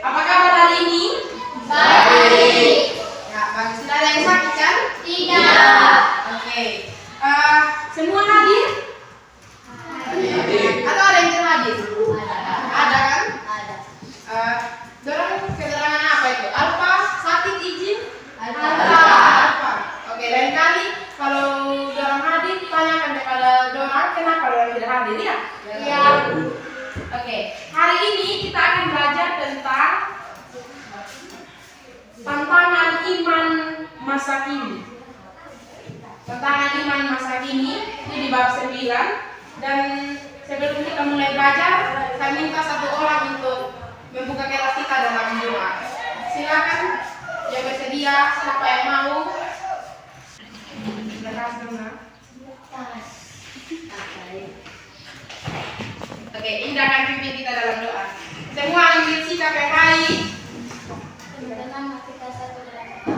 Apa kabar hari ini? Baik. Ya, bagus. Tidak ada yang sakit kan? Tidak. Oke. Semua hadir? Atau ada yang tidak hadir? Ada kan? Ada. Dorang keterangan apa itu? Alfa, sakit izin? Alfa. Alfa. Oke, lain kali kalau dorang hadir, tanyakan kepada dorang kenapa dorang tidak hadir ya? Iya. Oke, hari ini kita akan belajar tentang tantangan iman masa kini. Tantangan iman masa kini itu di bab 9. Dan sebelum kita mulai belajar, saya minta satu orang untuk membuka kelas kita dalam doa. Silakan yang bersedia, siapa yang mau. Oke, Indah akan pimpin kita dalam doa. Semua ambil sikap yang baik. Tenang kita satu dalam doa.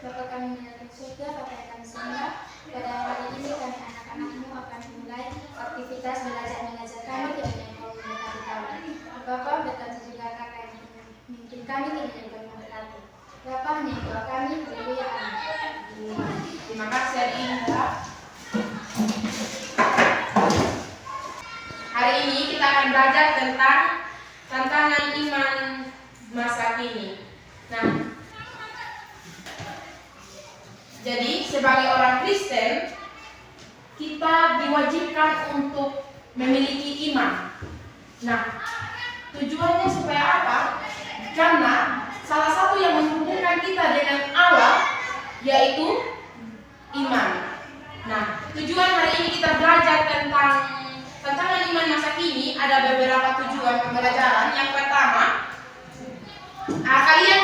Bapa kami yang di surga, Bapa yang kami sembah. Pada hari ini kami anak-anakmu akan memulai aktivitas belajar mengajar kami dengan yang kau memberkati kami. Bapa berkati juga kakak yang memimpin kami dengan yang kau memberkati. Bapa hanya doa kami, haleluya, amin. Terima kasih Indah. Hari ini kita akan belajar tentang tantangan iman masa kini. Nah, jadi sebagai orang Kristen kita diwajibkan untuk memiliki iman. Nah, tujuannya supaya apa? Karena salah satu yang menghubungkan kita dengan Allah yaitu iman. Nah, tujuan hari ini kita belajar tentang tantangan iman masa kini. Ada beberapa tujuan pembelajaran. Yang pertama, kalian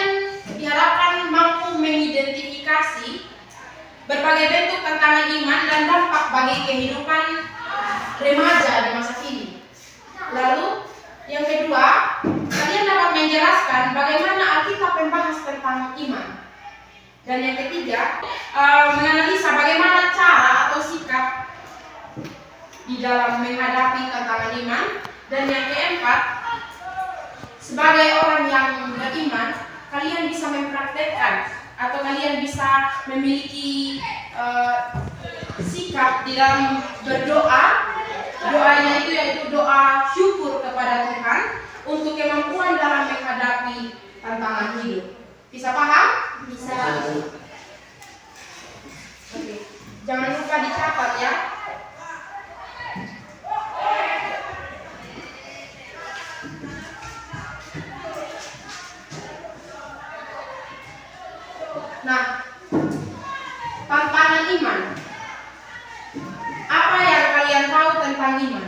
diharapkan mampu mengidentifikasi berbagai bentuk tantangan iman dan dampak bagi kehidupan remaja di masa kini. Lalu, yang kedua, kalian dapat menjelaskan bagaimana Alkitab membahas tentang iman. Dan yang ketiga, menganalisa bagaimana cara atau sikap di dalam menghadapi tantangan iman. Dan yang keempat, sebagai orang yang beriman, kalian bisa mempraktekkan atau kalian bisa memiliki sikap di dalam berdoa. Doanya itu yaitu doa syukur kepada Tuhan untuk kemampuan dalam menghadapi tantangan hidup. Bisa paham? Bisa. Oke. Jangan lupa dicatat ya. Nah, tantangan iman. Apa yang kalian tahu tentang iman?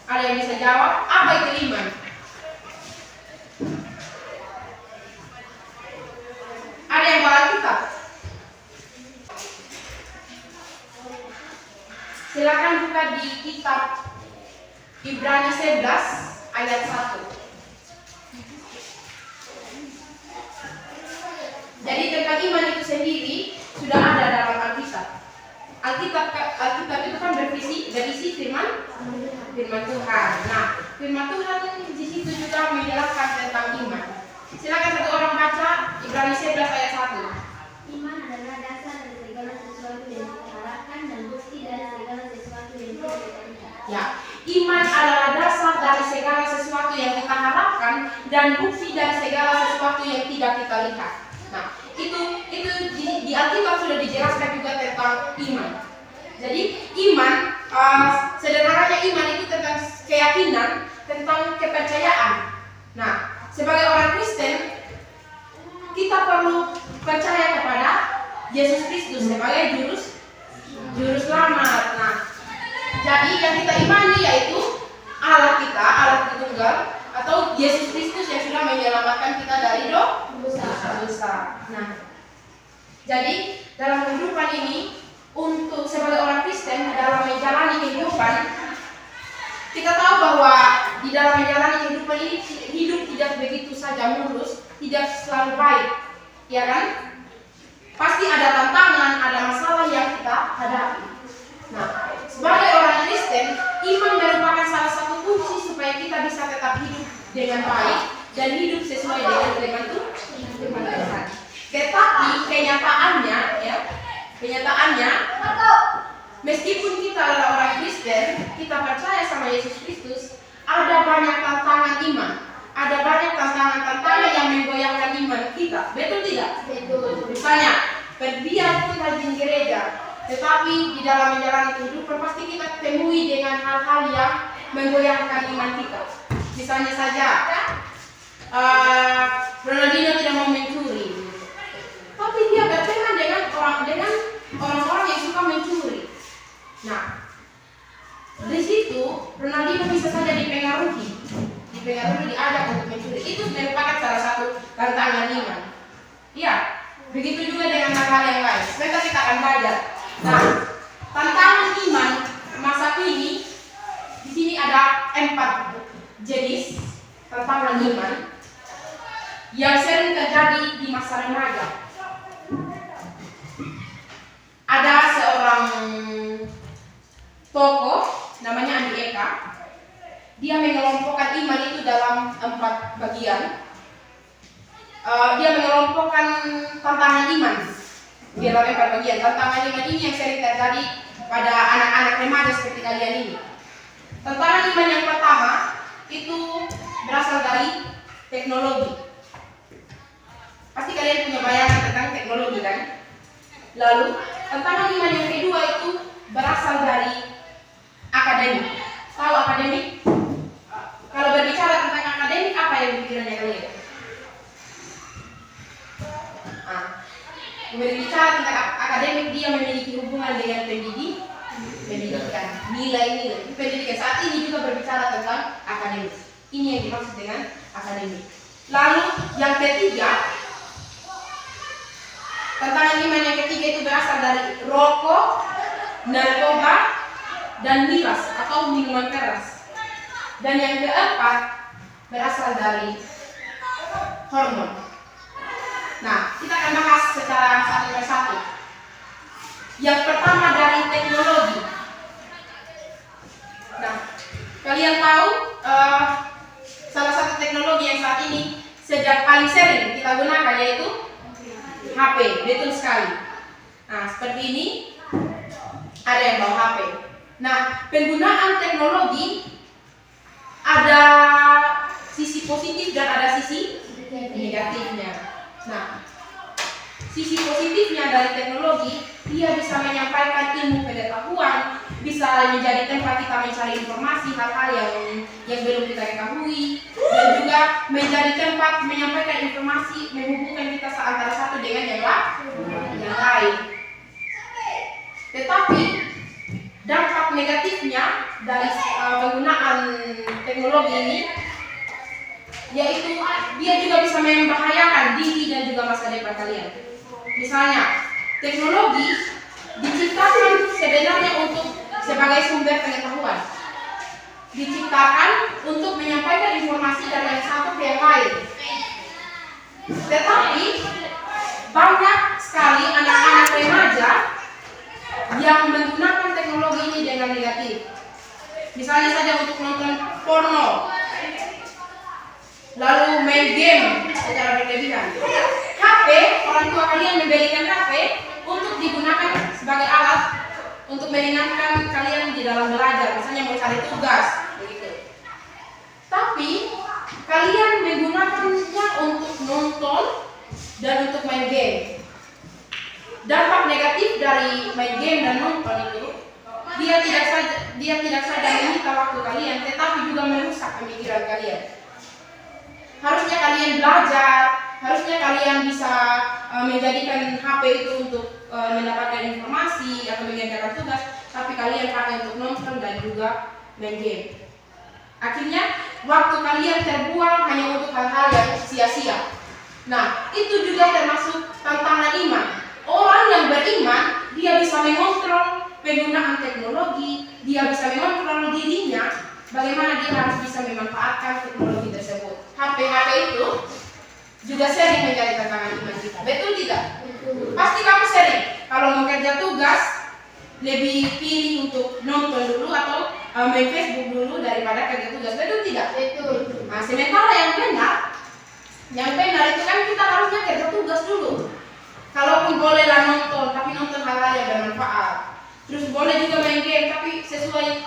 Ada yang bisa jawab? Apa itu iman? Ada yang bawa Alkitab? Silakan buka di kitab Ibrani 11 ayat 1. Jadi tentang iman itu sendiri sudah ada dalam Alkitab. Alkitab itu kan berisi firman Tuhan. Nah, firman Tuhan di situ juga menjelaskan tentang iman. Silakan satu orang baca Ibrani 11 ayat 1. Iman adalah dasar dari segala sesuatu yang diharapkan dan bukti dari segala sesuatu yang tidak terlihat. Ya, iman adalah dasar dari segala sesuatu yang kita harapkan dan bukti dari segala sesuatu yang tidak kita lihat. Nah, itu di Alkitab sudah dijelaskan juga tentang iman. Jadi iman, sederhananya iman itu tentang keyakinan, tentang kepercayaan. Nah, sebagai orang Kristen, kita perlu percaya kepada Yesus Kristus sebagai juru selamat. Nah, jadi yang kita imani yaitu Allah Tritunggal atau Yesus Kristus yang sudah menyelamatkan kita dari dosa. Nah, jadi dalam kehidupan ini, untuk sebagai orang Kristen dalam menjalani kehidupan, kita tahu bahwa di dalam menjalani kehidupan ini hidup tidak begitu saja mulus, tidak selalu baik, ya kan? Pasti ada tantangan, ada masalah yang kita hadapi. Nah, sebagai orang Kristen, iman merupakan salah satu kunci supaya kita bisa tetap hidup dengan baik dan hidup sesuai dengan firman Tuhan. Tetapi kenyataannya, meskipun kita adalah orang Kristen, kita percaya sama Yesus Kristus, ada banyak tantangan iman, ada banyak tantangan yang menggoyahkan iman kita. Betul tidak? Betul. Misalnya, biarpun rajin gereja, tetapi di dalam menjalani kehidupan pasti kita temui dengan hal-hal yang menggoyahkan iman kita. Misalnya saja, Ronaldinho tidak mau mencuri, tapi dia berteman dengan orang-orang yang suka mencuri. Nah, di situ Ronaldinho bisa saja dipengaruhi, diajak untuk mencuri. Itu merupakan salah satu tantangan iman. Iya, begitu juga dengan hal-hal yang lain. Sebentar kita akan belajar. Nah, tantangan iman masa kini di sini ada 4 jenis tantangan iman yang sering terjadi di masa remaja. Ada seorang tokoh namanya Andi Eka. Dia mengelompokkan iman itu dalam 4 bagian. Dia mengelompokkan tantangan iman di dalam 4 bagian. Tantangan iman ini yang sering terjadi pada anak-anak remaja seperti kalian ini. Tantangan iman yang pertama itu berasal dari teknologi. Pasti kalian punya bayangan tentang teknologi kan? Lalu tantangan iman yang kedua itu berasal dari akademik. Tahu akademik? Kalau berbicara tentang akademik, apa yang pikirannya kalian? Berbicara tentang akademik, dia memiliki hubungan dengan pendidikan, nilai-nilai. Pendidikan saat ini juga berbicara tentang akademik. Ini yang dimaksud dengan akademik. Lalu yang ketiga, tantangan iman yang ketiga itu berasal dari rokok, narkoba, dan miras atau minuman keras. Dan yang keempat berasal dari hormon. Nah, kita akan bahas secara satu persatu. Yang pertama dari teknologi. Nah, kalian tahu salah satu teknologi yang saat ini sejak paling sering kita gunakan yaitu HP. Betul sekali. Nah, seperti ini ada yang bawa HP. Nah, penggunaan teknologi ada sisi positif dan ada sisi negatifnya. Nah, sisi positifnya dari teknologi, dia bisa menyampaikan ilmu pengetahuan, bisa menjadi tempat kita mencari informasi hal-hal yang belum kita ketahui, dan juga menjadi tempat menyampaikan informasi menghubungkan kita antara satu dengan yang lain. Tetapi dampak negatifnya dari penggunaan teknologi ini yaitu dia juga bisa membahayakan diri dan juga masa depan kalian. Misalnya, teknologi diciptakan sebenarnya untuk sebagai sumber pengetahuan, diciptakan untuk menyampaikan informasi dari yang satu ke yang lain. Tetapi banyak sekali anak-anak remaja yang menggunakan teknologi ini dengan negatif. Misalnya saja untuk nonton porno, lalu main game secara berlebihan. HP, orang tua kalian membelikan HP untuk digunakan sebagai alat untuk meringankan kalian di dalam belajar, misalnya mau cari tugas, begitu. Tapi kalian menggunakannya untuk nonton dan untuk main game. Dampak negatif dari main game dan nonton itu, dia tidak saja menyita waktu kalian, tetapi juga merusak pemikiran kalian. Harusnya kalian belajar, harusnya kalian bisa menjadikan HP itu untuk mendapatkan informasi atau mengerjakan tugas, tapi kalian pakai untuk nonton dan juga main game. Akhirnya waktu kalian terbuang hanya untuk hal-hal yang sia-sia. Nah, itu juga termasuk tantangan iman. Orang yang beriman, dia bisa mengontrol penggunaan teknologi, dia bisa mengontrol dirinya, bagaimana dia harus bisa memanfaatkan teknologi tersebut. HP itu juga sering menjadi tantangan iman kita. Betul tidak? Betul. Pasti kamu sering kalau mau kerja tugas lebih pilih untuk nonton dulu atau main Facebook dulu daripada kerja tugas. Betul tidak? Betul. Nah, sementara yang benar, Yang benar itu kan kita harusnya kerja tugas dulu. Kalaupun bolehlah nonton, tapi nonton hal-hal yang bermanfaat. Terus boleh juga main game, tapi sesuai,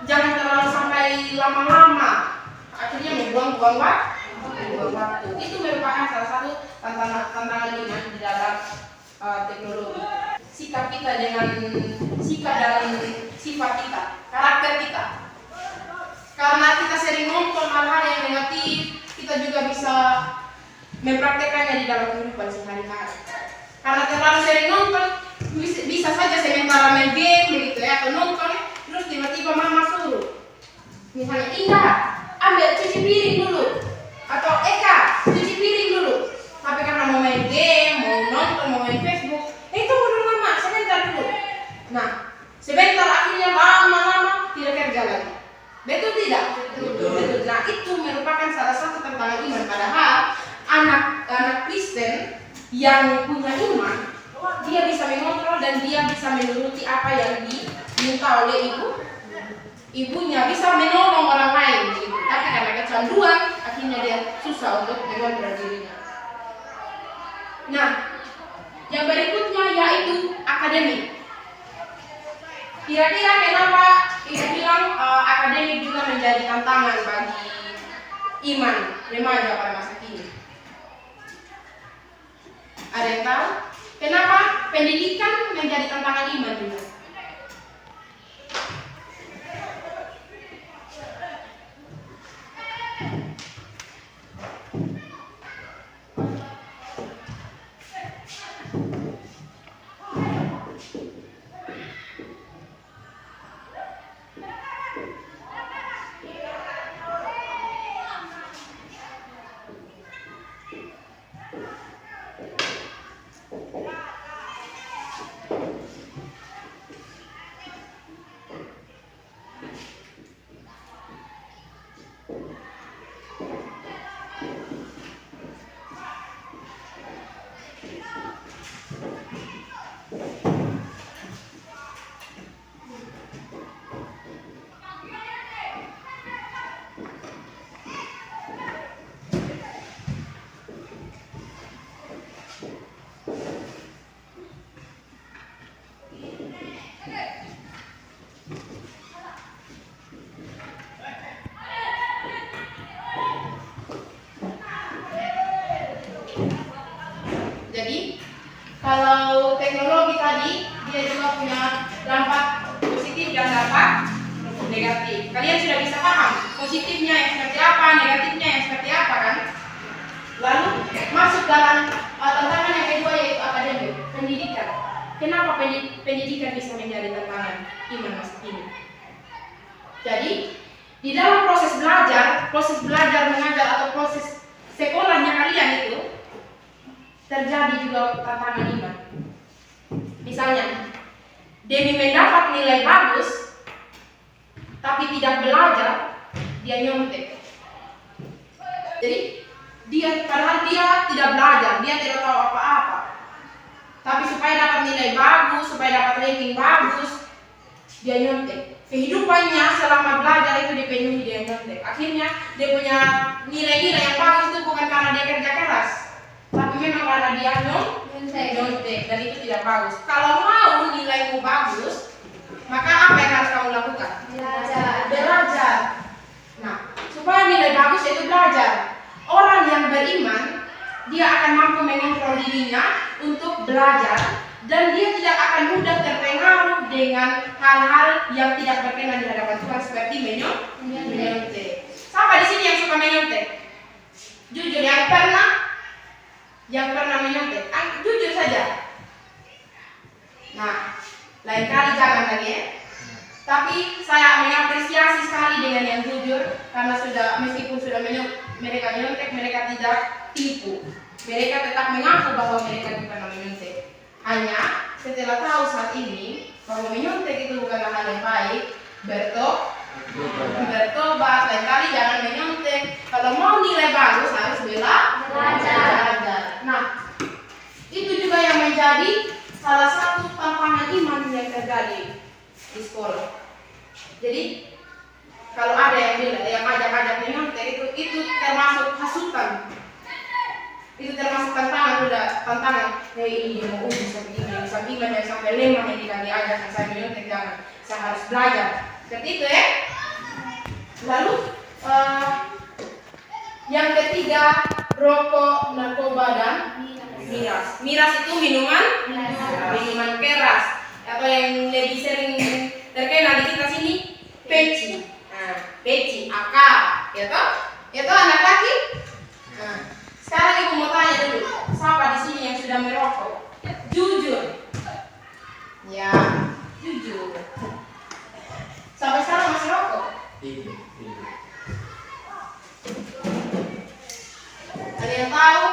jangan terlalu sampai lama-lama. Akhirnya membuang-buang waktu. Itu merupakan salah satu tantangan iman di dalam teknologi. Sikap kita dalam sifat kita, karakter kita. Karena kita sering nonton hal-hal yang negatif, kita juga bisa mempraktekannya di dalam kehidupan sehari-hari. Karena terlalu sering nonton, bisa saja sementara main game begitu ya, atau nonton, terus tiba-tiba mama suruh, misalnya Indah, ambil cuci piring dulu, atau Eka, cuci piring dulu. Tapi karena mau main game, mau nonton, mau main Facebook, tunggu dulu mama, sebentar dulu. Nah, sebentar akhirnya lama-lama tidak kerja lagi. Betul tidak? Betul. Nah, itu merupakan salah satu tantangan iman. Padahal anak Kristen yang punya iman, dia bisa mengontrol dan dia bisa menuruti apa yang diminta oleh ibunya, bisa menolong orang lain gitu. Tapi karena kecanduan, akhirnya dia susah untuk mengontrol dirinya. Nah, yang berikutnya yaitu akademik. Kira-kira kenapa Ibu bilang akademik juga menjadi tantangan bagi iman remaja pada masa kini? Ada yang tahu? Kenapa pendidikan menjadi tantangan iman juga? Jadi, kalau teknologi tadi, dia juga punya dampak positif dan dampak negatif. Kalian sudah bisa paham positifnya yang seperti apa, negatifnya yang seperti apa kan? Lalu masuk dalam tantangan yang kedua yaitu akademik, pendidikan. Kenapa pendidikan bisa menjadi tantangan iman masa kini? Jadi, di dalam proses belajar mengajar atau proses sekolahnya kalian itu terjadi juga tantangan iman. Misalnya, demi mendapat nilai bagus, tapi tidak belajar, dia nyontek. Jadi, padahal dia tidak belajar, dia tidak tahu apa-apa. Tapi supaya dapat nilai bagus, supaya dapat ranking bagus, dia nyontek. Kehidupannya selama belajar itu dipenuhi dia nyontek. Akhirnya, dia punya nilai-nilai yang bagus itu bukan karena dia kerja keras, tapi memang karena dia nyontek, dan itu tidak bagus. Kalau mau nilaimu bagus, maka apa yang harus kamu lakukan? Belajar. Nah, supaya nilai bagus itu belajar. Orang yang beriman, dia akan mampu mengontrol dirinya untuk belajar, dan dia tidak akan mudah terpengaruh dengan hal-hal yang tidak berkenan di hadapan Tuhan seperti menyontek. Siapa di sini yang suka menyontek? Jujur, yang pernah menyontek, jujur saja. Nah, lain kali jangan lagi ya. Tapi saya mengapresiasi sekali dengan yang jujur, karena meskipun sudah mereka menyontek, mereka tidak tipu. Mereka tetap mengaku bahwa mereka tidak pernah menyontek. Hanya setelah tahu saat ini bahwa menyontek itu bukanlah hal yang baik, bertobat, lain kali jangan menyontek. Kalau mau nilai bagus harus belajar. Nah, itu juga yang menjadi salah satu tantangan iman yang terjadi di sekolah. Jadi kalau ada yang ajak-ajak menyontek itu termasuk hasutan. Itu termasuk tantangan, udah tantangan. Ya ini dia mau uji sampai iman yang sampai lemah yang tidak diajarkan saya menyontek jangan. Saya harus belajar. Seperti itu ya. Lalu yang ketiga, rokok, narkoba dan miras. Miras itu minuman keras atau yang lebih sering terkenal di kita sini peci. Nah, peci, akar, ya toh? Ya toh anak laki? Nah, sekarang ibu mau tanya dulu, siapa di sini yang sudah merokok? Jujur. Ya, jujur. Sampai sekarang masih rokok? Ada yang tahu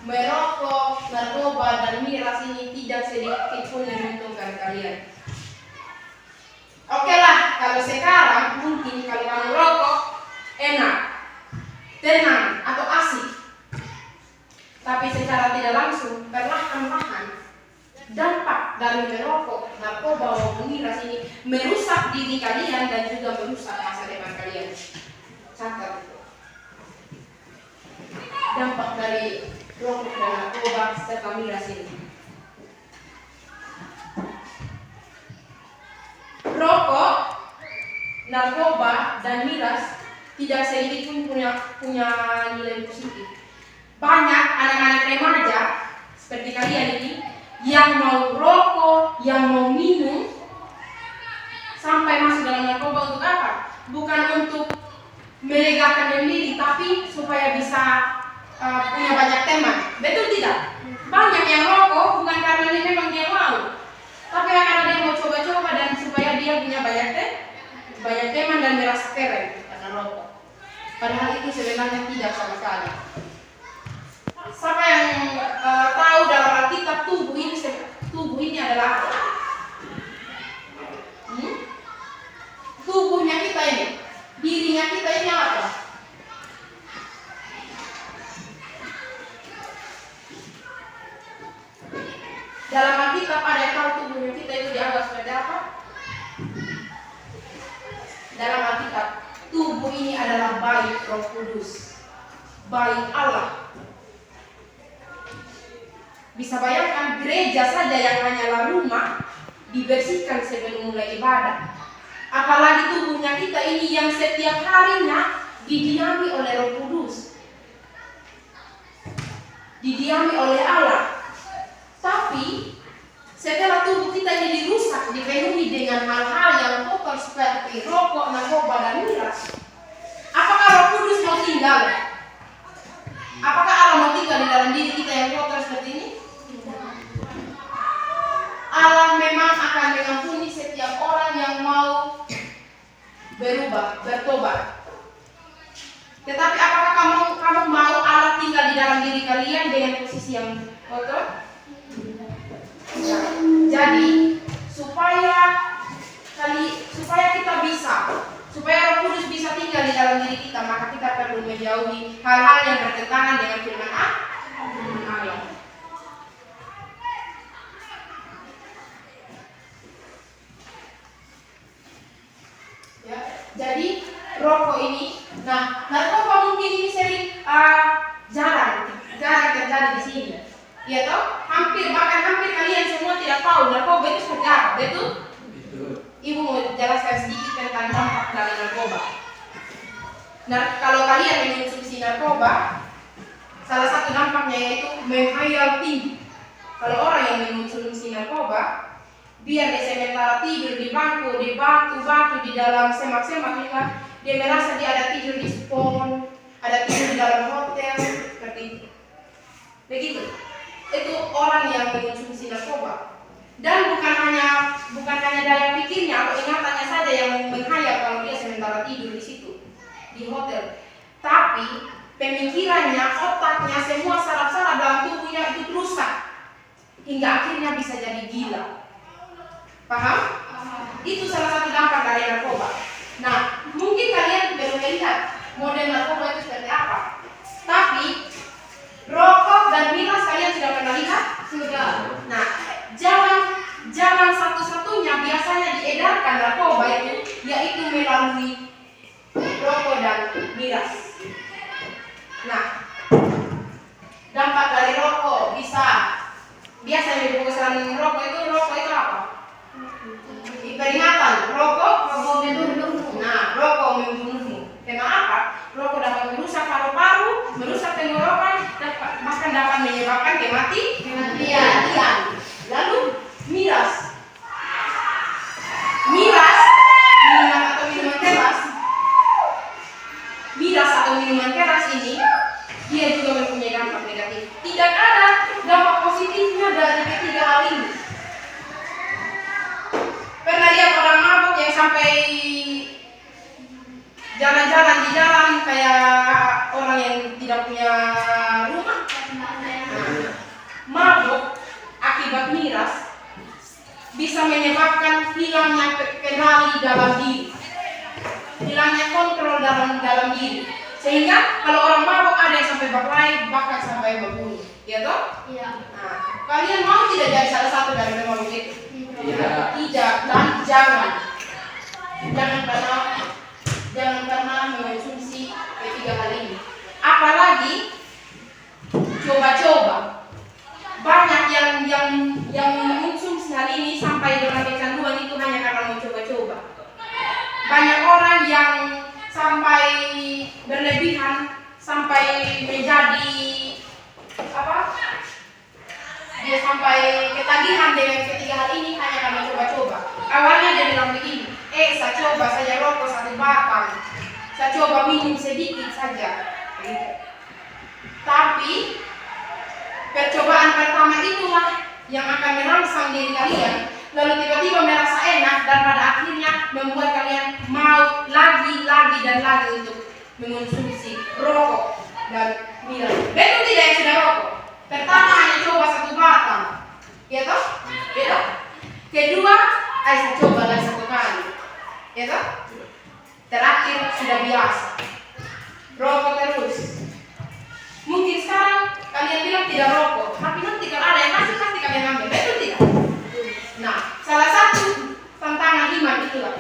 merokok, narkoba dan miras ini tidak sedikit pun menguntungkan kalian. Oke lah, kalau sekarang mungkin kalau kamu rokok enak, tenang atau asik. Tapi secara tidak langsung, perlahan-lahan dampak dari merokok, narkoba maupun miras ini merusak diri kalian dan juga merusak masa depan kalian. Catat itu. Dampak dari rokok dan narkoba serta miras ini. Rokok, narkoba dan miras tidak sedikit pun punya nilai positif. Banyak anak-anak remaja seperti kalian ini yang mau rokok, yang mau minum sampai masuk dalam narkoba untuk apa? Bukan untuk melegakan diri, tapi supaya bisa punya banyak teman. Betul tidak? Banyak yang rokok bukan karena dia memang dia mau, tapi karena dia mau coba-coba dan supaya dia punya banyak teman dan merasa keren karena rokok. Padahal itu sebenarnya tidak sama sekali. Siapa yang tahu dalam Alkitab tubuh ini adalah apa? Tubuhnya kita ini, dirinya kita ini apa? Dalam Alkitab ada yang tahu tubuhnya kita itu dianggap seperti apa? Dalam Alkitab, tubuh ini adalah bait Roh Kudus, bait Allah. Bisa bayangkan gereja saja yang hanyalah rumah dibersihkan sebelum mulai ibadah. Apalagi tubuhnya kita ini yang setiap harinya didiami oleh Roh Kudus, didiami oleh Allah. Tapi setelah tubuh kita ini dirusak, dipenuhi dengan hal-hal yang kotor seperti rokok, narkoba dan miras, apakah Roh Kudus mau tinggal? Apakah Allah mau tinggal di dalam diri kita yang kotor seperti ini? Allah memang akan mengampuni setiap orang yang mau berubah, bertobat. Tetapi apakah kamu mau Allah tinggal di dalam diri kalian dengan posisi yang kotor? Nah, jadi supaya Roh Kudus bisa tinggal di dalam diri kita, maka kita perlu menjauhi hal-hal yang bertentangan dengan firman Allah. Ya, jadi rokok ini, narkoba mungkin ini sering jarang terjadi di sini. Ya toh, bahkan hampir kalian semua tidak tahu narkoba itu seperti apa, betul? Ibu mau jelaskan sedikit tentang dampak dari narkoba. Kalau kalian mengonsumsi narkoba, salah satu dampaknya yaitu menghayal tinggi. Kalau orang yang mengonsumsi narkoba, biar dia sementara tidur di bangku, di batu-batu, di dalam semak-semak, dia merasa dia ada tidur di spon, ada tidur di dalam hotel, seperti itu. Begitu. Itu orang yang mengonsumsi narkoba. Dan bukan hanya daya pikirnya atau ingatannya saja yang menghayal kalau dia sementara tidur di situ, di hotel. Tapi pemikirannya, otaknya, semua saraf-saraf dalam tubuhnya itu rusak hingga akhirnya bisa jadi gila. Paham? Itu salah satu dampak dari narkoba. Nah, mungkin kalian belum melihat model narkoba itu seperti apa. Tapi rokok dan miras kalian sudah pernah lihat? Sudah. Nah, jalan satu-satunya biasanya diedarkan narkoba itu yaitu melalui rokok dan miras. Nah, dampak bahkan dapat menyebabkan kematian. Lalu miras, miras atau minuman keras ini dia juga mempunyai dampak negatif. Tidak ada dampak positifnya dari ketiga hal ini. Pernah lihat orang mabuk yang sampai jalan-jalan di jalan kayak orang yang tidak punya rumah? Mabuk akibat miras bisa menyebabkan hilangnya kendali dalam diri, hilangnya kontrol dalam diri, sehingga kalau orang mabuk ada yang sampai berkelahi bahkan sampai berbunuh, ya toh? Iya. Nah, kalian mau tidak jadi salah satu dari pemabuk itu? Tidak. Tidak, dan jangan pernah mengonsumsi ketiga hal ini. Apalagi coba-coba. Banyak yang mengonsumsi hal ini sampai dalam kecanduan itu hanya karena mau coba-coba. Banyak orang yang sampai berlebihan, sampai menjadi dia sampai ketagihan dengan ketiga hal ini hanya karena coba-coba. Awalnya dia bilang begini, saya coba saja rokok 1 batang, saya coba minum sedikit saja. Tapi percobaan pertama itulah yang akan merangsang diri kalian, lalu tiba-tiba merasa enak dan pada akhirnya membuat kalian mau lagi dan lagi untuk mengonsumsi rokok dan miras. Betul tidak yang sudah rokok? Pertama hanya coba 1 batang, ya toh? Betul. Kedua, saya coba lagi 1 kali, ya toh? Terakhir sudah biasa, rokok terus. Mungkin sekarang kalian bilang tidak rokok, tapi nanti kalau ada yang kasih pasti kalian ambil, betul tidak? Nah, salah satu tantangan iman itulah.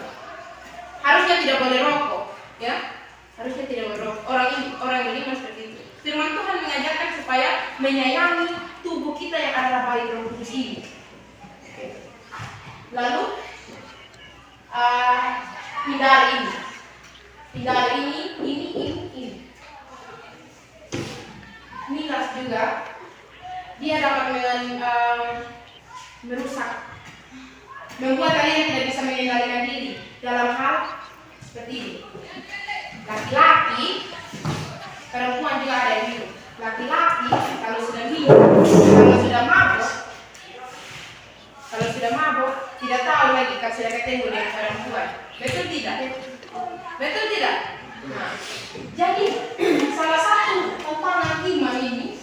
Harusnya tidak boleh rokok, ya? Harusnya tidak boleh rokok. Orang yang beriman seperti itu. Firman Tuhan mengajarkan supaya menyayangi tubuh kita yang adalah bayi Roh Kudus ini. Lalu hindari ini. Miras juga dia dapat merusak, membuat kalian tidak bisa mengendalikan diri dalam hal seperti ini. Laki-laki, perempuan juga ada yang minum. Laki-laki kalau sudah minum, kalau sudah mabuk, tidak tahu lagi kalau sudah ketemu dengan perempuan. Betul tidak? Betul tidak? Nah, jadi salah satu tantangan iman ini,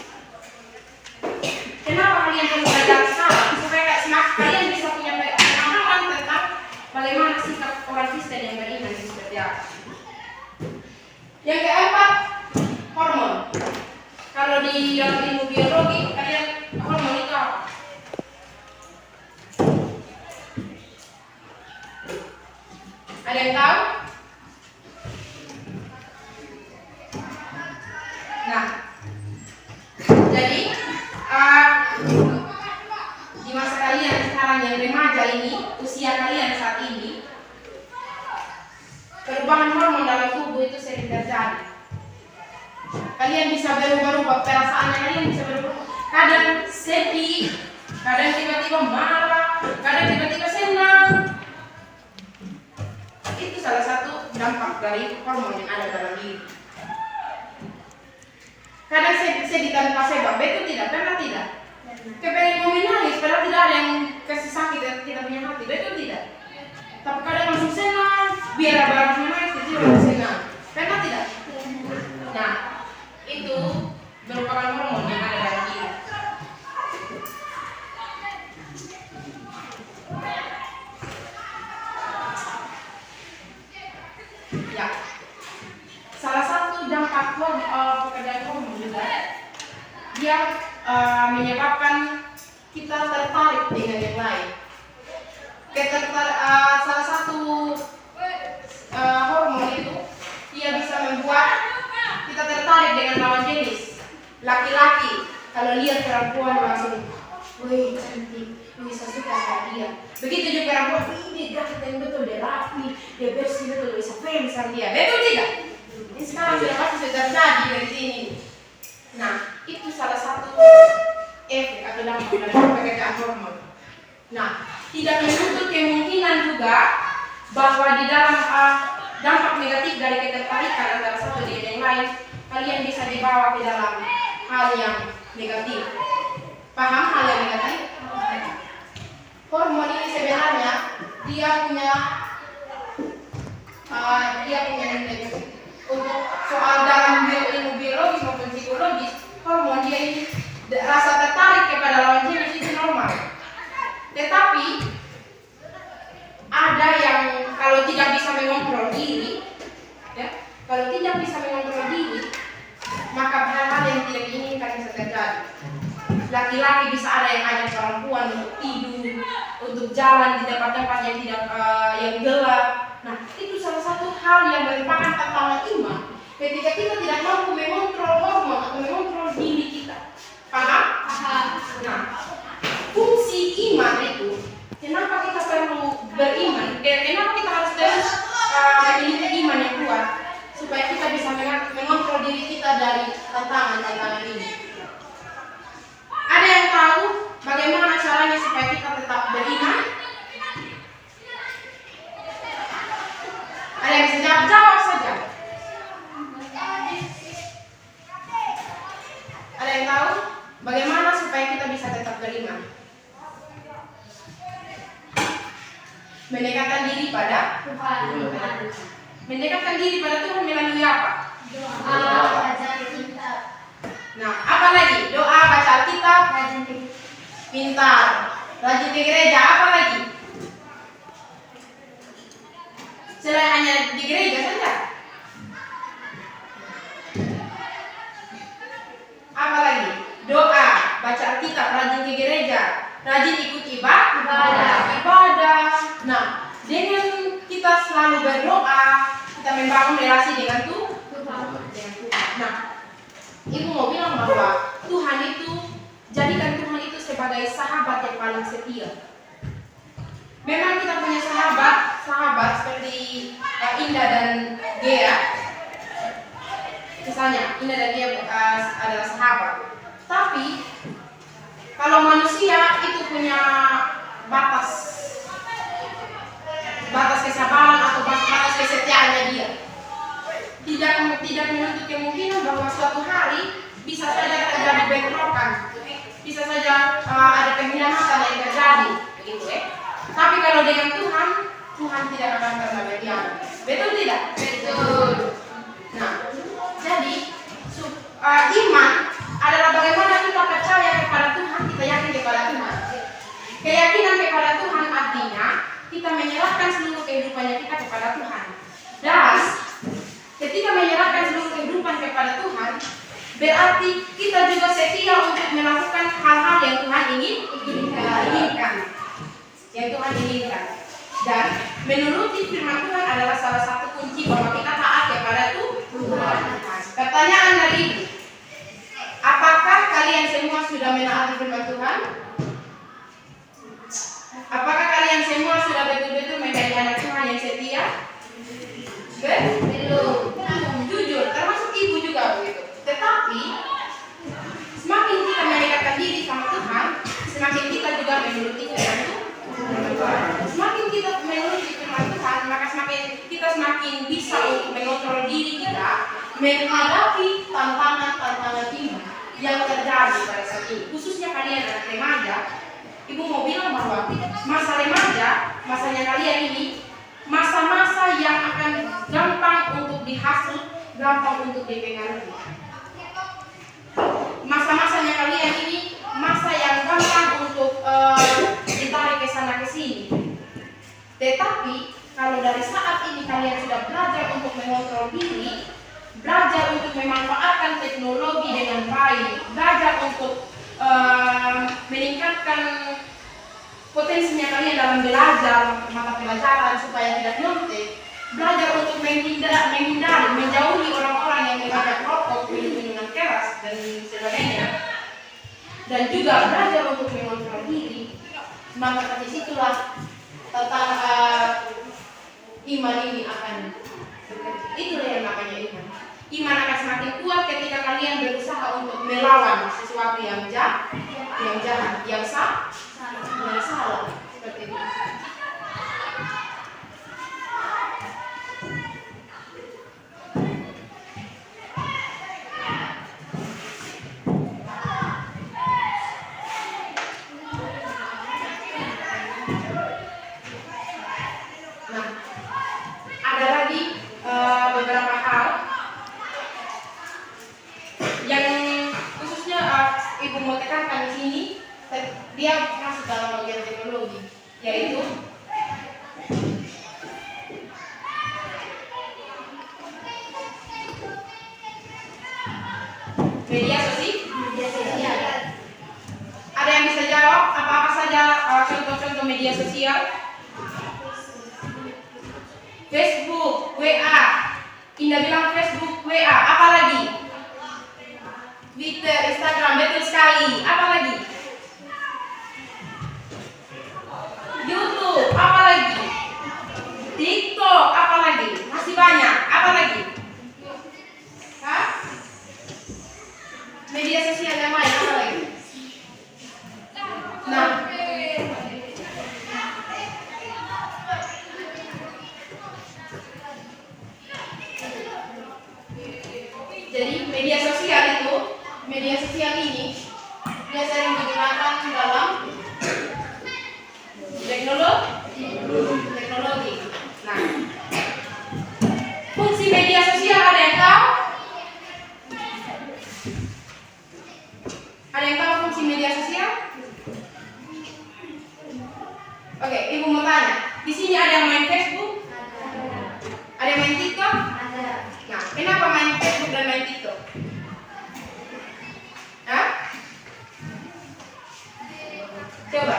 kenapa kalian perlu belajar sekarang supaya kalian bisa punya pemahaman tentang bagaimana sikap orang Kristen yang beriman itu seperti apa. Yang keempat, hormon. Kalau di dalam ilmu biologi, kalian hormon itu apa? Ada yang tahu? Nah, jadi di masa kalian sekarang yang remaja ini, usia kalian saat ini, perubahan hormon dalam tubuh itu sering terjadi. Kalian bisa berubah-ubah, perasaannya kalian bisa berubah. Kadang sedih, kadang tiba-tiba marah, kadang tiba-tiba senang. Itu salah satu dampak dari hormon yang ada dalam diri. Kadang sedih tanpa sebab, betul tidak? Pernah tidak? Kepengen mau menangis, padahal tidak ada yang kasih sakit dan tidak punya hati, betul tidak? Tapi kadang langsung senang, biar abang menangis, jadi langsung senang. Pernah tidak? Nah, itu merupakan hormon yang ada dalam diri. Ya, salah satu dampak pekerjaan hormon juga, dia menyebabkan kita tertarik dengan yang lain. Salah satu hormon itu dia bisa membuat kita tertarik dengan lawan jenis. Laki-laki kalau lihat perempuan langsung, wih cantik, wih saya suka sama dia. Begitu juga perempuan, ini dia yang betul, dia rapi, dia bersih betul, bisa fans sama dia. Betul tidak? Ini sekarang sudah pasti sudah terjadi dari sini. Nah, itu salah satu pekerjaan hormon. Nah, tidak menutup kemungkinan juga bahwa di dalam dampak negatif dari ketertarikan antara satu dengan yang lain, kalian bisa dibawa ke dalam hal yang negatif. Paham hal yang negatif? Hormon ini sebenarnya dia punya nilai untuk soal dalam ilmu biologis maupun psikologis. Hormon dia ini rasa tertarik kepada lawan jenis itu normal. Tetapi ada yang kalau tidak bisa mengontrol diri, ya, kalau tidak bisa mengontrol diri, maka hal-hal yang tidak diinginkan bisa terjadi. Laki-laki bisa ada yang ajak perempuan untuk tidur, untuk jalan di tempat-tempat yang tidak yang gelap. Nah, itu salah satu hal yang merupakan tantangan iman. Ketika kita tidak mampu mengontrol hormon atau mengontrol diri kita, paham? Nah, fungsi iman itu, kenapa kita perlu beriman? Kenapa kita harus terus memiliki iman yang kuat supaya kita bisa mengontrol diri kita dari tantangan-tantangan ini? Ada yang tahu bagaimana caranya supaya kita tetap beriman? Ada yang bisa jawab saja? Ada yang tahu bagaimana supaya kita bisa tetap beriman? Mendekatkan diri pada Tuhan. Mendekatkan diri pada Tuhan melalui apa? Doa, baca kitab. Nah, apa lagi? Doa, baca Alkitab, pintar, rajin ke gereja, apa lagi? Selain hanya di gereja saja. Apa lagi? Doa, baca Alkitab, rajin ke gereja, rajin ikut ibadah. Nah, dengan kita selalu berdoa, kita membangun relasi dengan Tuhan. Nah, Ibu mau bilang bahwa Tuhan itu, jadikan Tuhan itu sebagai sahabat yang paling setia. Memang kita punya sahabat seperti Indah dan Gea. Misalnya, Indah dan Gea adalah sahabat. Tapi, kalau manusia itu punya batas kesabaran atau batas kesetiaannya dia. Tidak menutup kemungkinan bahwa suatu hari bisa saja terjadi bentrokan, bisa saja ada pengkhianatan yang terjadi, begitu ya. Tapi kalau dengan Tuhan tidak akan pernah berkhianat. Betul tidak? Betul. Nah, jadi iman adalah bagaimana kita percaya kepada Tuhan, kita yakin kepada Tuhan. Keyakinan kepada Tuhan artinya kita menyerahkan seluruh kehidupannya kita kepada Tuhan. Dan ketika menyerahkan seluruh kehidupan kepada Tuhan, berarti kita juga setia untuk melakukan hal-hal yang Tuhan inginkan. Yang Tuhan inginkan. Dan menuruti firman Tuhan adalah salah satu kunci bahwa kita taat kepada Tuhan. Pertanyaan dari Ibu, apakah kalian semua sudah menaati firman Tuhan? Apakah kalian semua sudah betul-betul menjadi anak Tuhan yang setia? Belum. Jujur, termasuk Ibu juga begitu. Tetapi semakin kita mendekatkan diri sama Tuhan, semakin kita juga menuruti firman Tuhan. Semakin kita menuruti firman Tuhan, maka kita semakin bisa untuk mengontrol diri kita menghadapi tantangan-tantangan iman yang terjadi pada saat ini. Khususnya kalian anak remaja, Ibu mau bilang bahwa masa remaja, masanya kalian ini masa-masa yang akan gampang untuk dihasut, gampang untuk dipengaruhi. Masa-masanya kalian ini masa yang gampang untuk ditarik ke sana ke sini. Tetapi kalau dari saat ini kalian sudah belajar untuk mengontrol diri, belajar untuk memanfaatkan teknologi dengan baik, belajar untuk meningkatkan potensinya kalian dalam belajar mata pelajaran supaya tidak nyontek, belajar untuk menghindari, menjauhi orang-orang yang mengajak rokok, minuman keras dan sebagainya, dan juga belajar untuk mengontrol diri, maka dari situlah tentang iman ini akan bekerja. Itulah yang namanya iman. Iman akan semakin kuat ketika kalian berusaha untuk melawan sesuatu yang jahat yang jahat, yang salah, seperti itu. Nah, ada lagi beberapa hal yang khususnya Ibu mau tekankan di sini, dia masuk dalam bagian teknologi, yaitu media sosial. Ada yang bisa jawab apa-apa saja contoh-contoh media sosial? Facebook, WA. Indah bilang Facebook, WA. Apa lagi? Twitter, Instagram, betul sekali. Apa lagi? YouTube, apa lagi? TikTok, apa lagi? Masih banyak. Apa lagi? Hah? Media sosial yang lain apa lagi? Nah, jadi media sosial ini dia sering digunakan dalam teknologi. Nah, fungsi media sosial ada yang tahu? Ada yang tahu fungsi media sosial? Oke, Ibu mau tanya. Di sini ada yang main Facebook? Ada yang main TikTok? Nah, kenapa main Facebook dan main TikTok? Hah? Coba,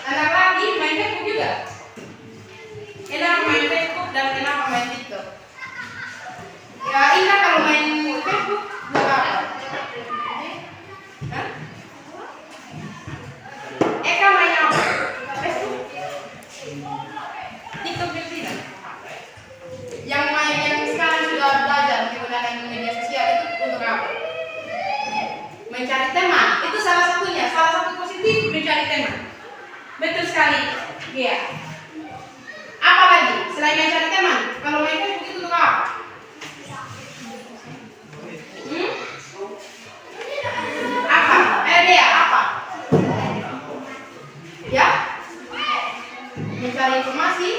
anak lagi main Facebook juga? Kenapa main Facebook dan kenapa main TikTok? Ya, Indah kalau main Facebook buat apa? Hah? Eka main apa? Facebook? TikTok juga tidak? Yang sekarang sudah belajar menggunakan media sosial itu untuk apa? Mencari teman. Itu salah satunya, salah satu positif mencari teman. Betul sekali. Iya. Apa lagi selain mencari teman? Kalau main Facebook itu untuk apa? Apa? Dia apa? Ya? Mencari informasi,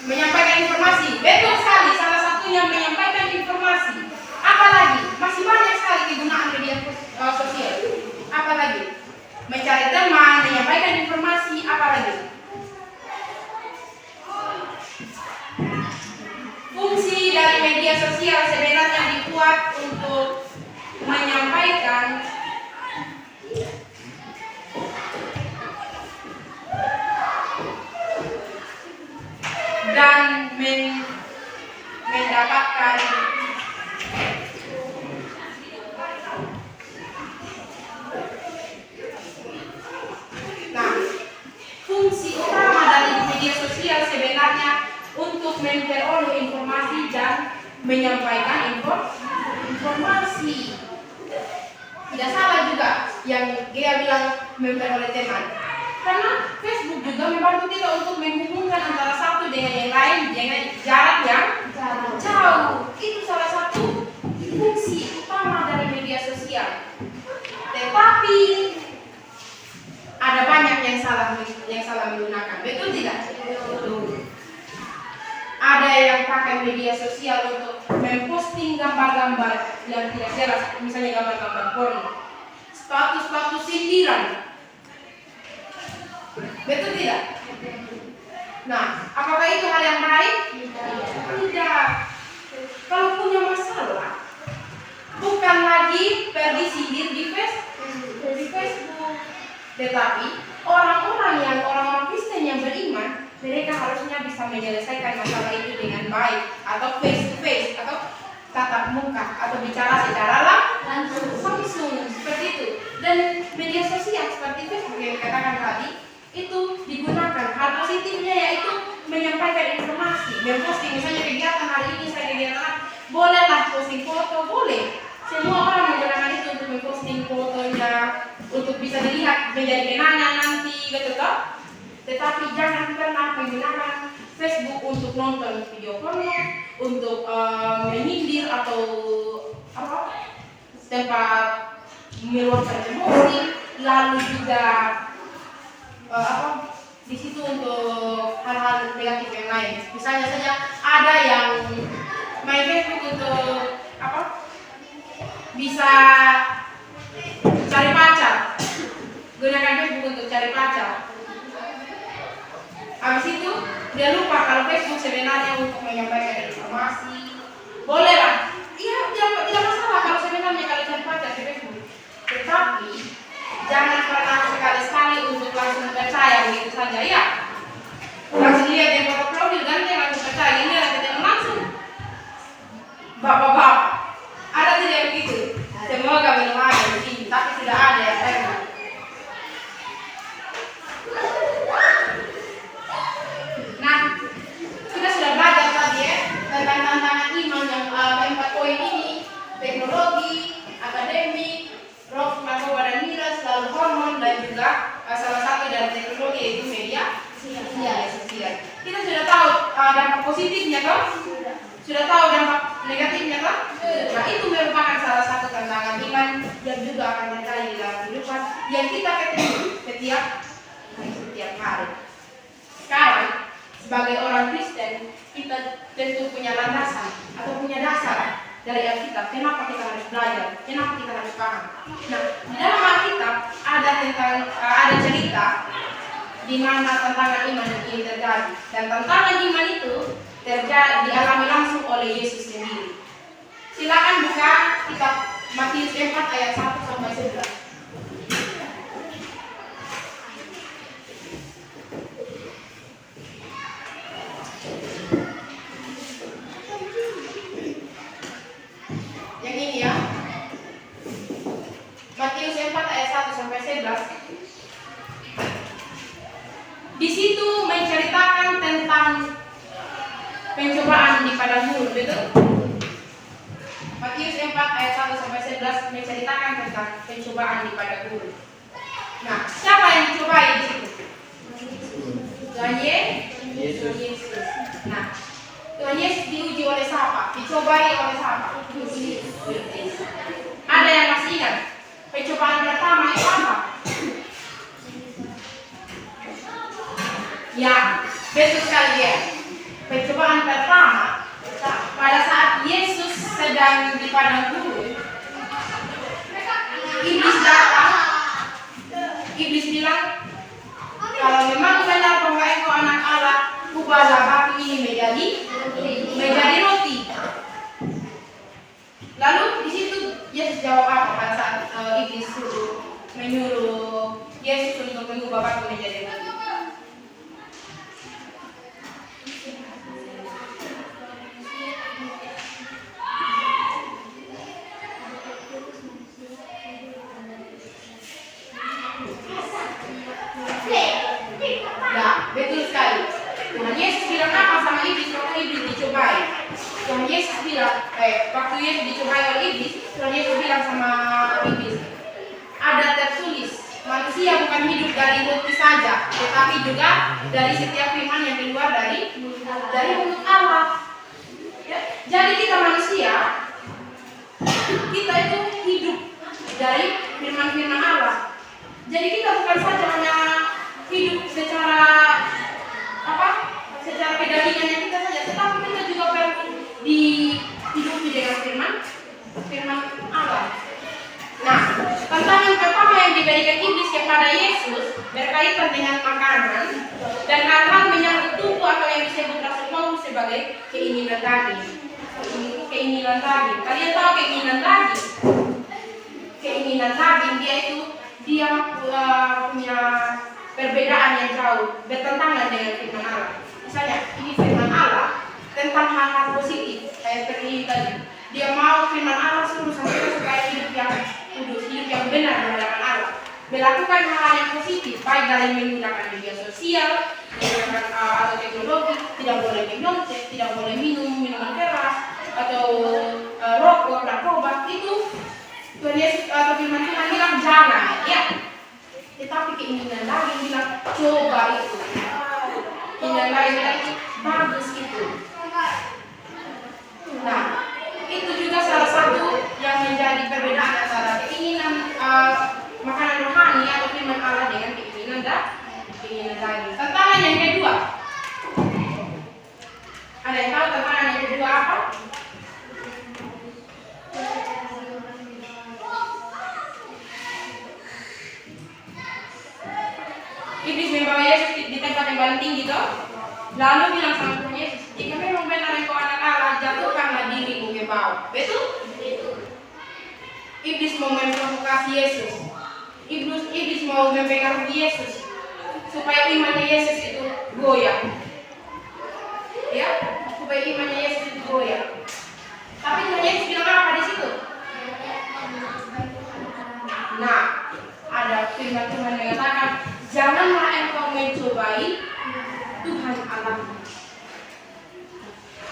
menyampaikan informasi. Betul sekali, salah satunya menyampaikan informasi. Apa lagi? Masih banyak sekali kegunaan media sosial. Apa lagi? Mencari teman, menyampaikan informasi. Apa lagi? Fungsi dari media sosial sebenarnya dibuat untuk menyampaikan dan mendapatkan fungsi utama dari media sosial sebenarnya untuk memperoleh informasi dan menyampaikan informasi. Tidak salah juga yang dia bilang memperoleh teman. Karena Facebook juga membantu kita untuk menghubungkan antara satu dengan yang lain dengan jarak yang jauh. Itu salah satu fungsi utama dari media sosial. Tetapi ada banyak yang salah menggunakan. Betul tidak? Betul. Ada yang pakai media sosial untuk memposting gambar-gambar yang tidak jelas, misalnya gambar-gambar porno, status-status sindiran. Betul tidak? Nah, apakah itu hal yang baik? Tidak. Kalau punya masalah, bukan lagi pergi sindir di Facebook, tetapi orang-orang Kristen yang beriman, mereka harusnya bisa menyelesaikan masalah itu dengan baik, atau face to face, atau tatap muka, atau bicara secara langsung seperti itu. Dan media sosial seperti Facebook yang dikatakan tadi itu digunakan. Hal positifnya yaitu menyampaikan informasi, memposting misalnya kegiatan hari ini saya kegiatan, bolehlah posting foto, boleh. Semua orang menggunakan itu untuk memposting fotonya, untuk bisa dilihat menjadi kenangan nanti, betul toh? Tetapi jangan pernah menggunakan Facebook untuk nonton video porno, untuk menyindir atau tempat meluapkan emosi, lalu juga di situ untuk hal-hal negatif yang lain. Misalnya saja ada yang main Facebook untuk bisa cari pacar, gunakan Facebook untuk cari pacar. Habis itu dia lupa kalau Facebook sebenarnya untuk menyampaikan informasi. Boleh lah, iya tidak masalah kalau sebenarnya kalau cari pacar di Facebook. Tetapi jangan pernah sekali-sekali untuk langsung percaya begitu saja ya. Langsung lihat yang foto profil ganteng langsung percaya, ini ada ketemu langsung. Bapak-bapak, ada tidak begitu? Semoga belum ada di sini, tapi sudah ada yang pernah. Nah, kita sudah belajar tadi ya tentang tantangan iman yang 4 poin ini: teknologi, akademik, roh, narkoba dan miras, lalu hormon, dan juga salah satu dari teknologi yaitu media sosial. Kita sudah tahu dampak positifnya toh? Sudah tahu dampak negatifnya toh? Nah, itu merupakan salah satu tantangan iman yang juga akan terjadi dalam kehidupan yang kita ketemu setiap hari. Sekarang sebagai orang Kristen, kita tentu punya landasan atau punya dasar dari Alkitab. Kenapa kita harus belajar? Kenapa kita harus paham? Nah, di dalam Alkitab ada cerita di mana tantangan iman ini terjadi, dan tantangan iman itu dialami langsung oleh Yesus sendiri. Silakan buka kitab Matius 4 ayat 1 sampai 11. Yang ini ya. Matius 4 ayat 1 sampai 11. Di situ menceritakan tentang pencobaan di padang gurun, betul? Matius 4 ayat 1 sampai 11 menceritakan tentang pencobaan di padang gurun. Nah, siapa yang dicobai di situ? Tuhan Yesus. Nah, Tuhan Yesus diuji oleh siapa? Dicobai oleh siapa? Iblis. Ada yang masih ingat? Pencobaan pertama itu apa? Ya, betul sekali ya. Pencobaan pertama pada saat Yesus sedang di padang gurun, iblis datang. Iblis bilang, kalau memang benar bahwa engkau anak Allah, ubahlah batu ini menjadi roti. Lalu di situ Yesus jawab apa pada saat iblis menyuruh Yesus untuk mengubah batu menjadi roti? Ya, betul sekali. Tuhan Yesus bilang apa sama iblis waktu iblis dicobai? Tuhan Yesus bilang, waktu Yesus dicobai oleh iblis, Tuhan Yesus bilang sama iblis, ada tertulis, manusia bukan hidup dari roti saja, tetapi juga dari setiap firman yang keluar dari mulut Allah. Ya? Jadi kita manusia, kita itu hidup dari firman-firman Allah. Jadi kita bukan saja hanya hidup secara kedagingannya kita saja, tetapi kita juga perlu dihidupi dengan firman Allah. Nah, tantangan pertama yang diberikan iblis kepada Yesus berkaitan dengan makanan dan hal-hal menyangkut tubuh atau yang disebut Rasul Paulus sebagai keinginan daging. Keinginan daging. Kalian tahu keinginan daging? Keinginan daging dia punya perbedaan yang jauh, bertentangan dengan firman Allah. Misalnya, ini firman Allah tentang hal-hal positif, kayak seperti ini tadi. Dia mau firman Allah suruh supaya hidup yang kudus, hidup yang benar di hadapan Allah. Melakukan hal-hal yang positif, baik dari menggunakan media sosial, menggunakan atau teknologi, tidak boleh menyontek, tidak boleh minum minuman keras, atau rokok, narkoba. Itu Tuhan Yesus atau firman Tuhan bilang jangan. keinginan lain, bilang coba itu. Keinginan lain lagi bagus itu. Nah, itu juga salah satu yang menjadi perbedaan antara keinginan makanan rohani atau firman Allah dengan keinginan lain. Tantangan yang kedua. Ada yang tahu tantangan yang kedua apa? Iblis membawa Yesus di tempat yang paling tinggi toh. Lalu bilang sama Tuhan Yesus, jika memang benar engkau anak Allah, jatuhkanlah dirimu ke bawah. Betul? Iblis mau memprovokasi Yesus. Iblis mau mempengaruhi Yesus supaya imannya Yesus itu goyah. Ya, supaya imannya Yesus itu goyah. Tapi Tuhan Yesus bilang apa di situ? Nah, ada firman Tuhan yang mengatakan, janganlah engkau mencobai Tuhan Allahmu.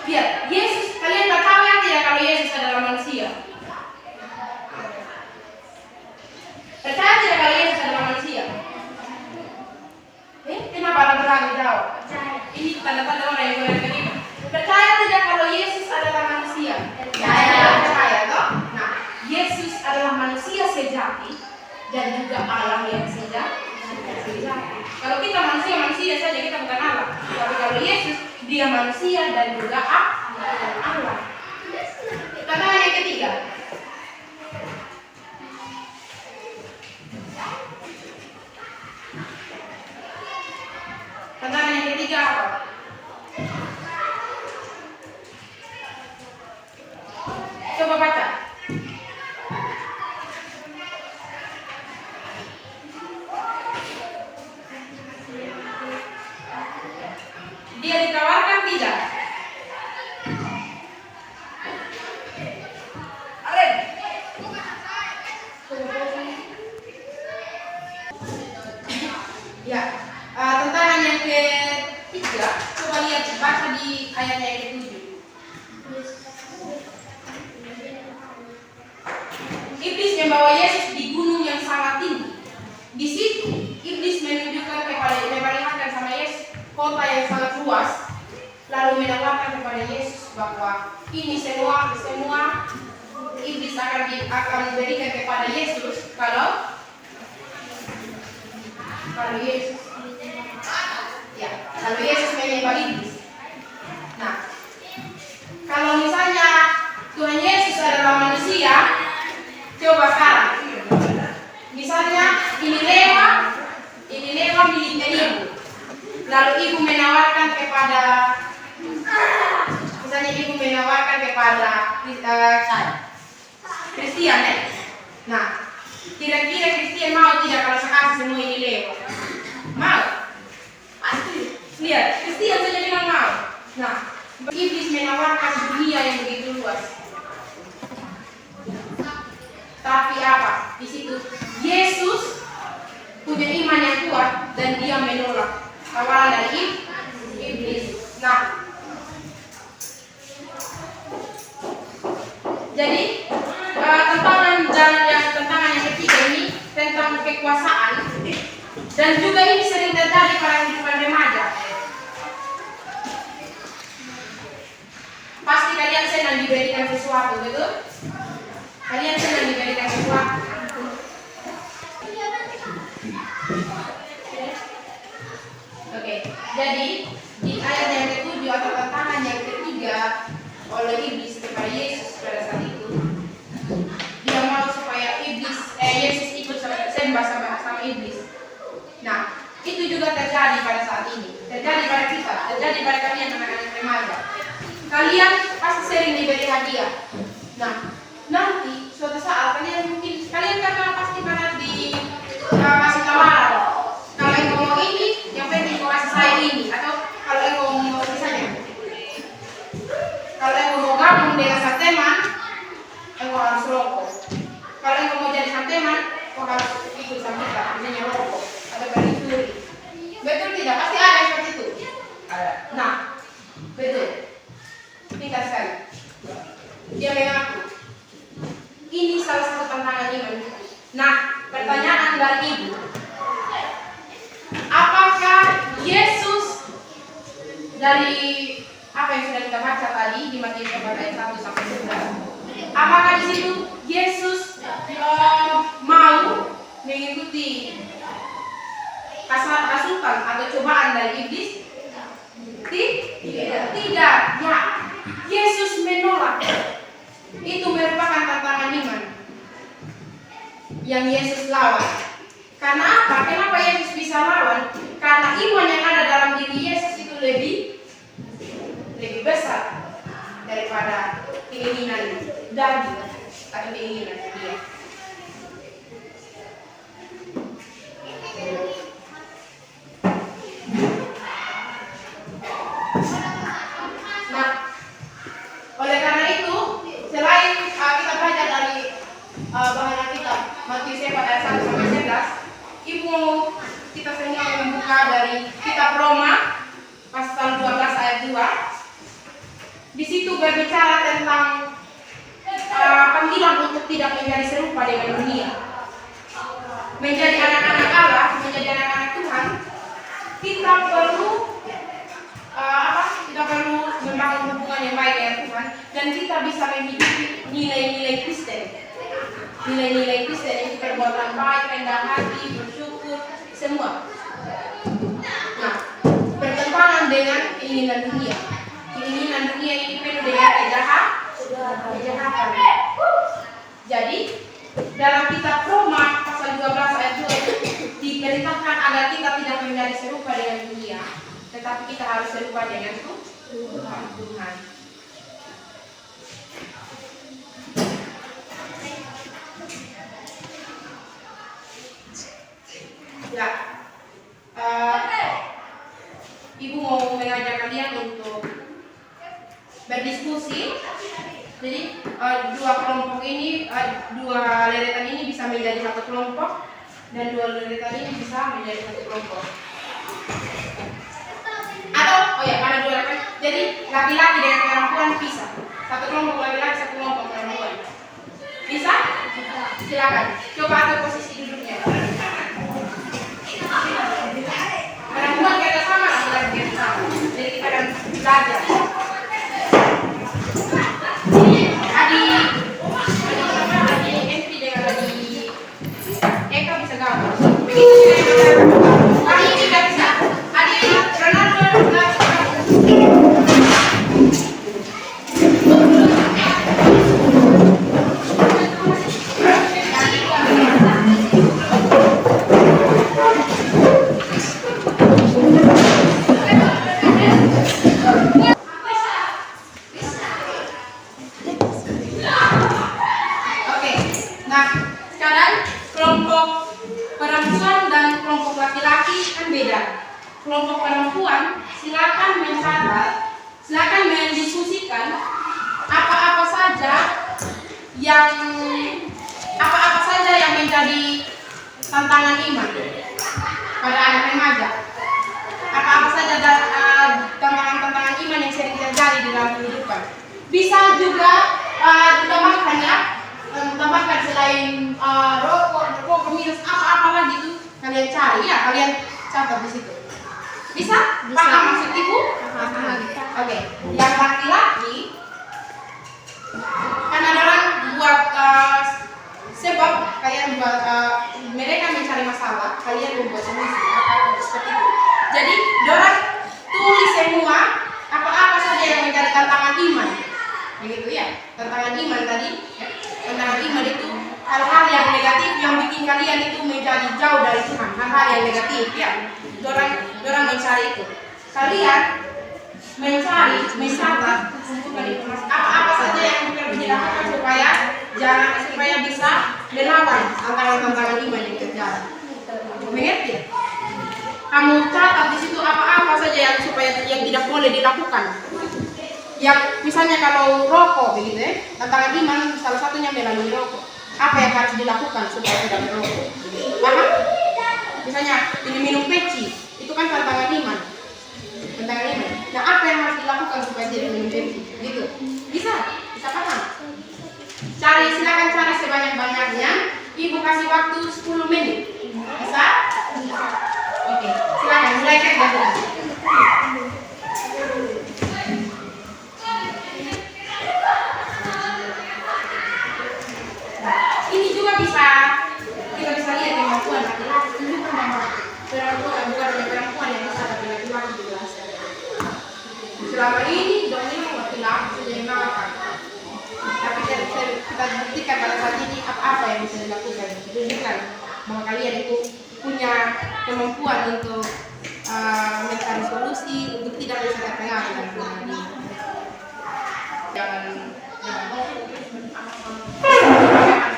Lihat, Yesus, kalian tahu ya tidak kalau Yesus adalah manusia? Percaya tidak kalau Yesus adalah manusia? Kenapa ada berani jawab? Ini tanda-tanda orang yang boleh begitu. Percaya tidak kalau Yesus adalah manusia? Percaya toh? Nah, Yesus adalah manusia sejati dan juga Allah yang sejati. Kalau kita manusia saja, kita bukan Allah. Tapi kalau Yesus, dia manusia dan juga Allah. Tantangan yang ketiga. Tantangan yang ketiga apa? Coba baca. Dia ditawarkan tidak? Aren. Ya, tantangan yang ketiga, coba lihat baca di ayat yang ke-7. Iblis membawa Yesus di gunung yang sangat tinggi. Di situ iblis menunjukkan memperlihatkan sama Yesus kota yang sangat luas, lalu menawarkan kepada Yesus bahwa ini semua iblis akan berikan kepada Yesus kalau Yesus menyembah iblis. Nah, kalau misalnya Tuhan Yesus adalah manusia, coba sekarang. Misalnya ini lewat miliknya ibu. Lalu ibu menawarkan kepada Christian ya. Nah, kira-kira Christian mau tidak kalau sekali semua ini lewat? Mau? Pasti. Lihat, Christian saja bilang mau. Nah, iblis menawarkan dunia yang begitu luas. Tapi apa? Di situ Yesus punya iman yang kuat dan dia menolak tawaran dari iblis. Nah, jadi tantangan yang ketiga ini tentang kekuasaan dan juga ini sering terjadi pada kehidupan remaja. Pasti kalian senang diberikan sesuatu, betul? Kalian senang diberikan sesuatu. Oke, jadi di ayat yang ke-7 atau tantangan yang ketiga oleh iblis kepada Yesus pada saat itu, dia mau supaya Yesus ikut sembah sama iblis. Nah, itu juga terjadi pada saat ini, terjadi pada kita, terjadi pada kalian anak-anak remaja. Kalian pasti sering diberi hadiah. Nah, nanti suatu saat kalian pasti pernah dikasih tawaran. Kalau engkau mau ini, yang penting kau kasih saya ini. Atau kalau engkau mau misalnya, kalau engkau mau gabung dengan Santeman, engkau harus rokok. Kalau engkau mau jadi Santeman, kau harus ikut sama kita, misalnya rokok atau beri. Betul tidak? Pasti ada yang seperti itu. Nah, betul. Pintar sekali. Dia mengaku. Ini salah satu tantangan iman. Nah, pertanyaan dari ibu. dari apa yang sudah kita baca tadi di Matius 4 ayat 1 sampai 11. Apakah di situ Yesus mau mengikuti hasutan atau cobaan dari iblis? Tidak. Ya, Yesus menolak. Itu merupakan tantangan iman yang Yesus lawan. Karena apa? Kenapa Yesus bisa lawan? Karena iman yang ada dalam diri Yesus itu lebih besar daripada keinginan daging atau keinginan dia. Nah, oleh karena itu, selain kita belajar dari bahan Alkitab Matius 4 ayat 1 sampai 11, Ibu kita semua membuka dari kitab Roma pasal 12 ayat 2. Di situ berbicara tentang panggilan untuk tidak menjadi serupa dengan dunia, menjadi anak-anak Allah, menjadi anak-anak Tuhan. Kita perlu kita perlu membangun hubungan yang baik dengan Tuhan, dan kita bisa menghidupi nilai-nilai Kristen. Nilai-nilai Kristen itu perbuatan baik, rendah hati, bersyukur, semua. Nah, bertentangan dengan keinginan dunia. Keinginan dunia ini penuh dengan kejahatan. Jadi, dalam kitab Roma pasal 12 ayat 2 diperintahkan agar kita tidak menjadi serupa dengan dunia, tetapi kita harus serupa dengan Tuhan. Ya, Ibu mau mengajak kalian untuk berdiskusi. Jadi dua kelompok ini, dua deretan ini bisa menjadi satu kelompok, dan dua deretan ini bisa menjadi satu kelompok. Atau, ada dua deretan. Jadi laki-laki dengan perempuan pisah. Satu kelompok laki-laki, satu kelompok perempuan. Bisa? Silakan. Coba atur posisi duduknya. Perempuan kita sama, laki-laki kita sama. Jadi kita akan belajar. Adi Entry dengan Adi Eka bisa gambar. Kali ini tidak bisa. Adi Ronaldo tidak bisa. Kelompok perempuan silakan mencatat, silakan mendiskusikan apa-apa saja yang menjadi tantangan iman pada anak remaja. Apa-apa saja tantangan iman yang sering terjadi di dalam kehidupan. Bisa juga ditambahkan tambahkan selain rokok, minus apa-apa lagi itu kalian cari ya, kalian catat di situ. Bisa? Paham maksud Ibu? Oke. Yang laki-laki kan ada orang buat sebab kalian buat mereka mencari masalah, kalian membuat solusi seperti itu. Jadi, dorang tulis semua apa-apa saja yang menjadi tantangan iman. Begitu ya? Tantangan iman tadi, ya. Tantangan iman itu hal-hal yang negatif yang bikin kalian itu menjadi jauh dari Tuhan, hal-hal yang negatif ya. Dorang mencari itu. Kalian mencari, mencatat, kumpulkan informasi apa-apa saja yang perlu dilakukan supaya bisa melawan tantangan iman yang terjadi. Mengerti? Kamu catat di situ apa-apa saja yang tidak boleh dilakukan. Yang misalnya kalau rokok begitu ya, tantangan iman salah satunya melalui rokok. Apa yang harus dilakukan supaya tidak merokok? Paham? Misalnya ini minum peci, itu kan tantangan iman. Tantangan iman. Nah, apa yang harus dilakukan supaya tidak minum peci? Gitu. Bisa paham? Silakan cari sebanyak-banyaknya. Ibu kasih waktu 10 menit. Bisa? Oke, silakan mulai kerja. selama ini dong ini waktu aku sudah dimakan. Tapi kita buktikan pada saat ini apa yang bisa dilakukan. Tunjukkan bahwa kalian itu punya kemampuan untuk mencari solusi untuk tidak bisa terpengaruh dengan hal ini. Jangan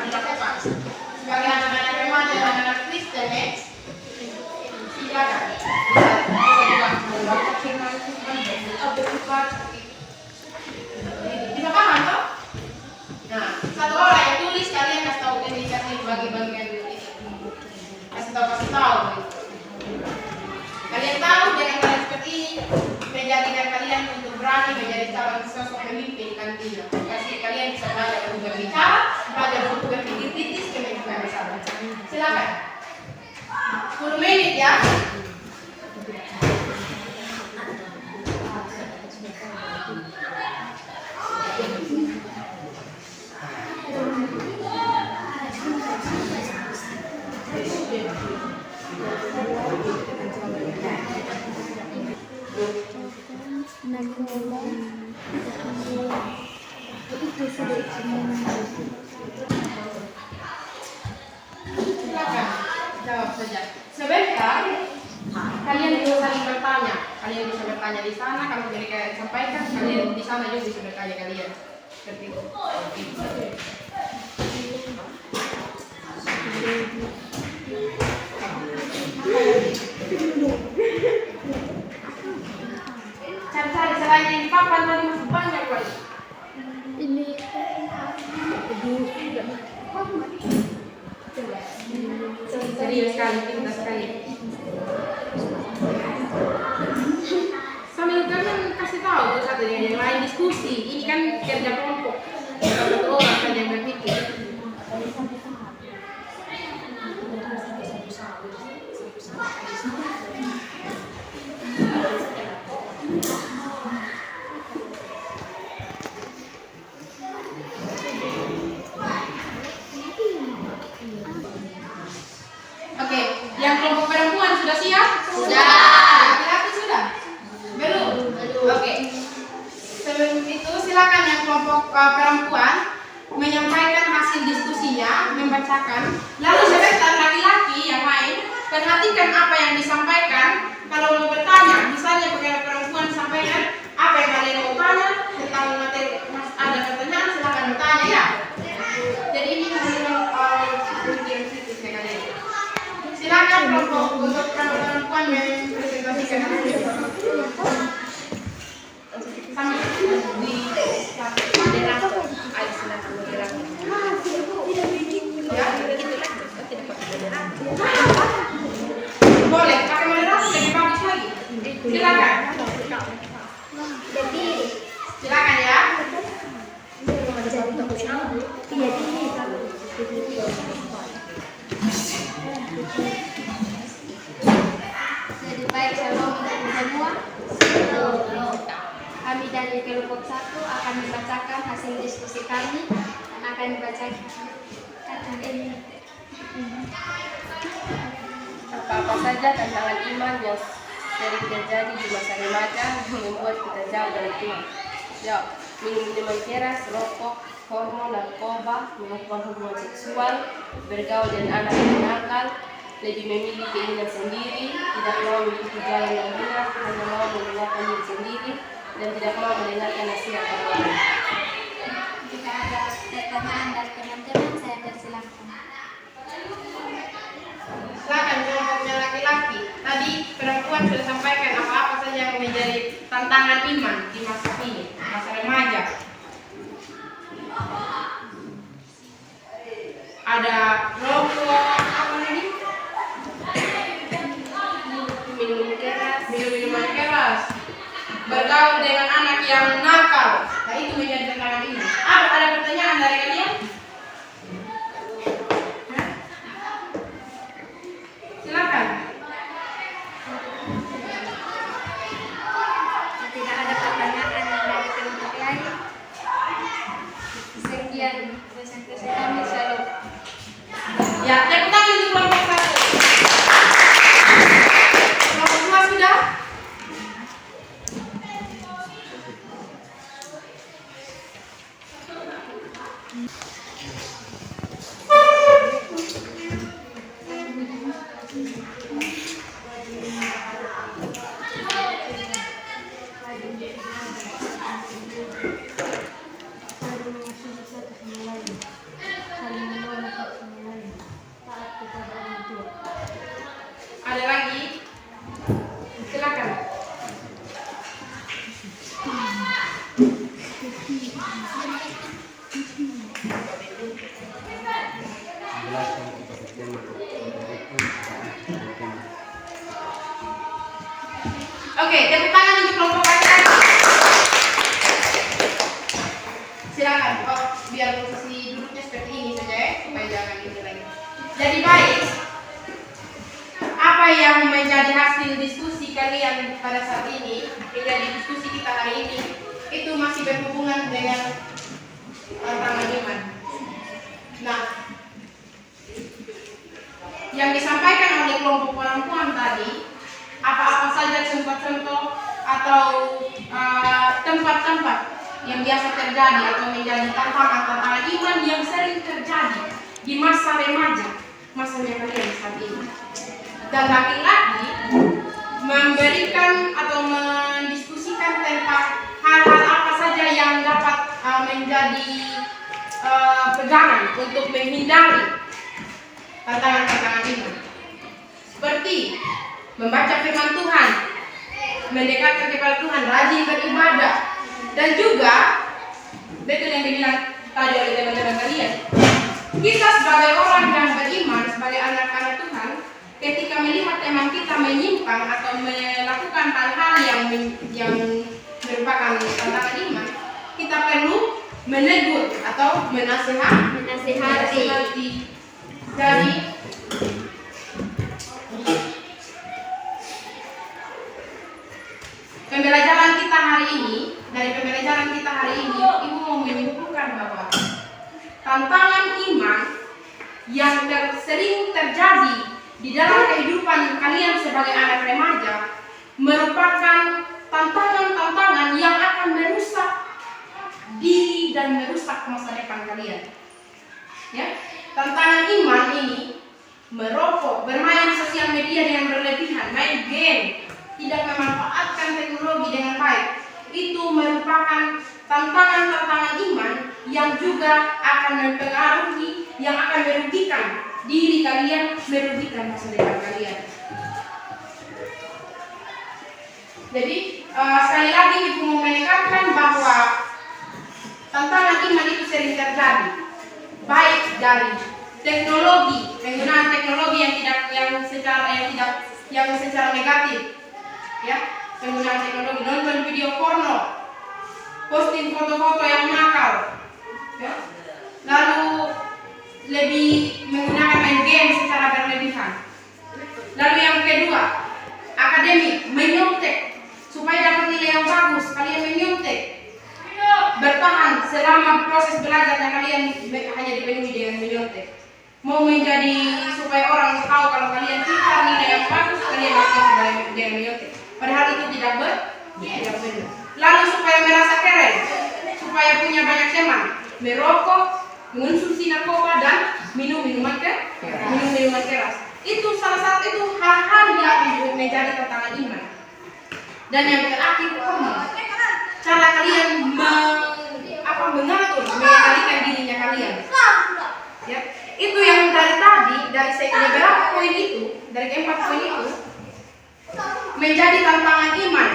dilakukan. Sebagai anak-anak remaja dan anak Kristen, silakan. Membaca firman Tuhan dan bersifat. Bisa paham toh? Nah, satu orang yang tulis kalian kasih tahu indikasi bagi-bagian itu. Kasih tahu. Kalian tahu jangan kalian seperti ini menjadikan kalian untuk berani menjadi calon sosok pemimpin nantinya. Kasih kalian bisa belajar untuk berbicara, belajar untuk berpikir kritis, kalian juga bisa baca. Silakan. 10 menit ya. Silakan jawab saja. Sebentar kalian bisa saling bertanya. Kalian bisa bertanya di sana, kalau mereka sampaikan, kalian di sana juga bisa bertanya kalian. Seperti itu. Cari-cari selain yang di papan tadi masih banyak kali. Ini Serius sekali, pintar sekali. Sambil kalian kasih tahu satu dengan yang lain diskusi. Ini kan kerja kelompok. Satu orang saja yang berpikir. Oke, yang kelompok perempuan sudah siap? Sudah. Laki-laki sudah? Belum? Oke. Sebelum itu silakan yang kelompok perempuan menyampaikan hasil diskusinya, membacakan. Lalu sebentar laki-laki yang lain perhatikan apa yang disampaikan. Kalau mau bertanya, misalnya kepada perempuan sampaikan apa yang kalian mau tanya tentang materi, ada pertanyaan silakan bertanya ya. Jadi ini memang pemikiran kritisnya kalian. Silakan kelompok untuk perempuan mempresentasikan hasil. Sambil di moderator, ayo silakan moderator. Ya, boleh pakai moderator lebih bagus lagi. Silakan. Silakan ya. Jadi baik, shalom untuk semua. Kami dari kelompok 1 akan membacakan hasil diskusi kami dan akan membacakan ini. Apa-apa saja tantangan iman yang sering terjadi di masa remaja yang membuat kita jauh dari Tuhan? Jawab. Minum minuman keras, rokok, hormon, narkoba, melakukan hubungan seksual, bergaul dengan anak yang nakal, lebih memilih keinginan sendiri, tidak mau mengikuti jalan yang benar, hanya mau mendengarkan diri sendiri, dan tidak mau mendengarkan nasihat orang lain. Jika ada pertanyaan dari teman-teman, saya persilahkan. Silakan kelompoknya laki-laki. Tadi perempuan sudah sampaikan apa-apa saja yang menjadi tantangan iman di masa ini, masa remaja. Ada rokok, apa lagi? Minum-minuman keras, bergaul dengan anak yang nakal. Nah itu menjadi tantangan iman. Ada pertanyaan dari kalian? Silakan. Tidak ada pertanyaan dari kelompok lain. Sekian presentasi kami, shalom. Oke, tepuk tangan untuk kelompok laki-laki. Silakan. Oh, biar posisi duduknya seperti ini saja ya, supaya jangan ini lagi. Jadi baik, apa yang menjadi hasil diskusi kalian pada saat ini, menjadi diskusi kita hari ini, itu masih berhubungan dengan tantangan iman. Nah, yang disampaikan oleh kelompok perempuan tadi, apa-apa saja contoh-contoh atau tempat-tempat yang biasa terjadi atau menjadi tantangan iman yang sering terjadi di masa remaja, masanya kalian saat ini. Dan laki-laki memberikan atau mendiskusikan tentang hal-hal apa saja yang dapat menjadi pegangan untuk menghindari tantangan-tantangan iman, seperti membaca firman Tuhan, mendekatkan kepada Tuhan, rajin beribadah, dan juga betul yang dibilang tadi oleh teman-teman kalian, kita sebagai orang yang beriman, sebagai anak-anak Tuhan, ketika melihat teman kita menyimpang atau melakukan hal-hal yang merupakan tantangan iman, kita perlu menegur atau menasehati. Jadi pembelajaran kita hari ini, Ibu mau menyimpulkan bahwa tantangan iman yang sering terjadi di dalam kehidupan kalian sebagai anak remaja merupakan tantangan-tantangan yang akan merusak diri dan merusak masa depan kalian. Ya, tantangan iman ini merokok, bermain sosial media dengan berlebihan, main game, tidak memanfaatkan teknologi dengan baik. Itu merupakan tantangan-tantangan iman yang juga akan mempengaruhi, yang akan merugikan diri kalian, merugikan masa depan kalian. Jadi sekali lagi Ibu mau menekankan bahwa tantangan iman itu sering terjadi, baik dari teknologi, penggunaan teknologi yang secara negatif, ya, penggunaan teknologi, nonton video porno, posting foto-foto yang nakal, ya, lalu lebih menggunakan main game secara berlebihan. Lalu yang kedua, akademik, menyontek supaya dapat nilai yang bagus, kalian menyontek, bertahan selama proses belajarnya kalian hanya dipenuhi dengan menyontek. Mau menjadi supaya orang tahu kalau kalian pintar, nilai yang bagus, kalian lakukan dengan menyontek. Padahal itu tidak benar. Lalu supaya merasa keren, supaya punya banyak teman, merokok, mengonsumsi narkoba dan minum minuman keras. Itu salah satu itu hal-hal yang menjadi tantangan iman. Dan yang terakhir, cara kalian mengatur, mengendalikan dirinya kalian. Ya, itu yang dari tadi, dari beberapa poin itu, dari keempat poin itu, menjadi tantangan iman.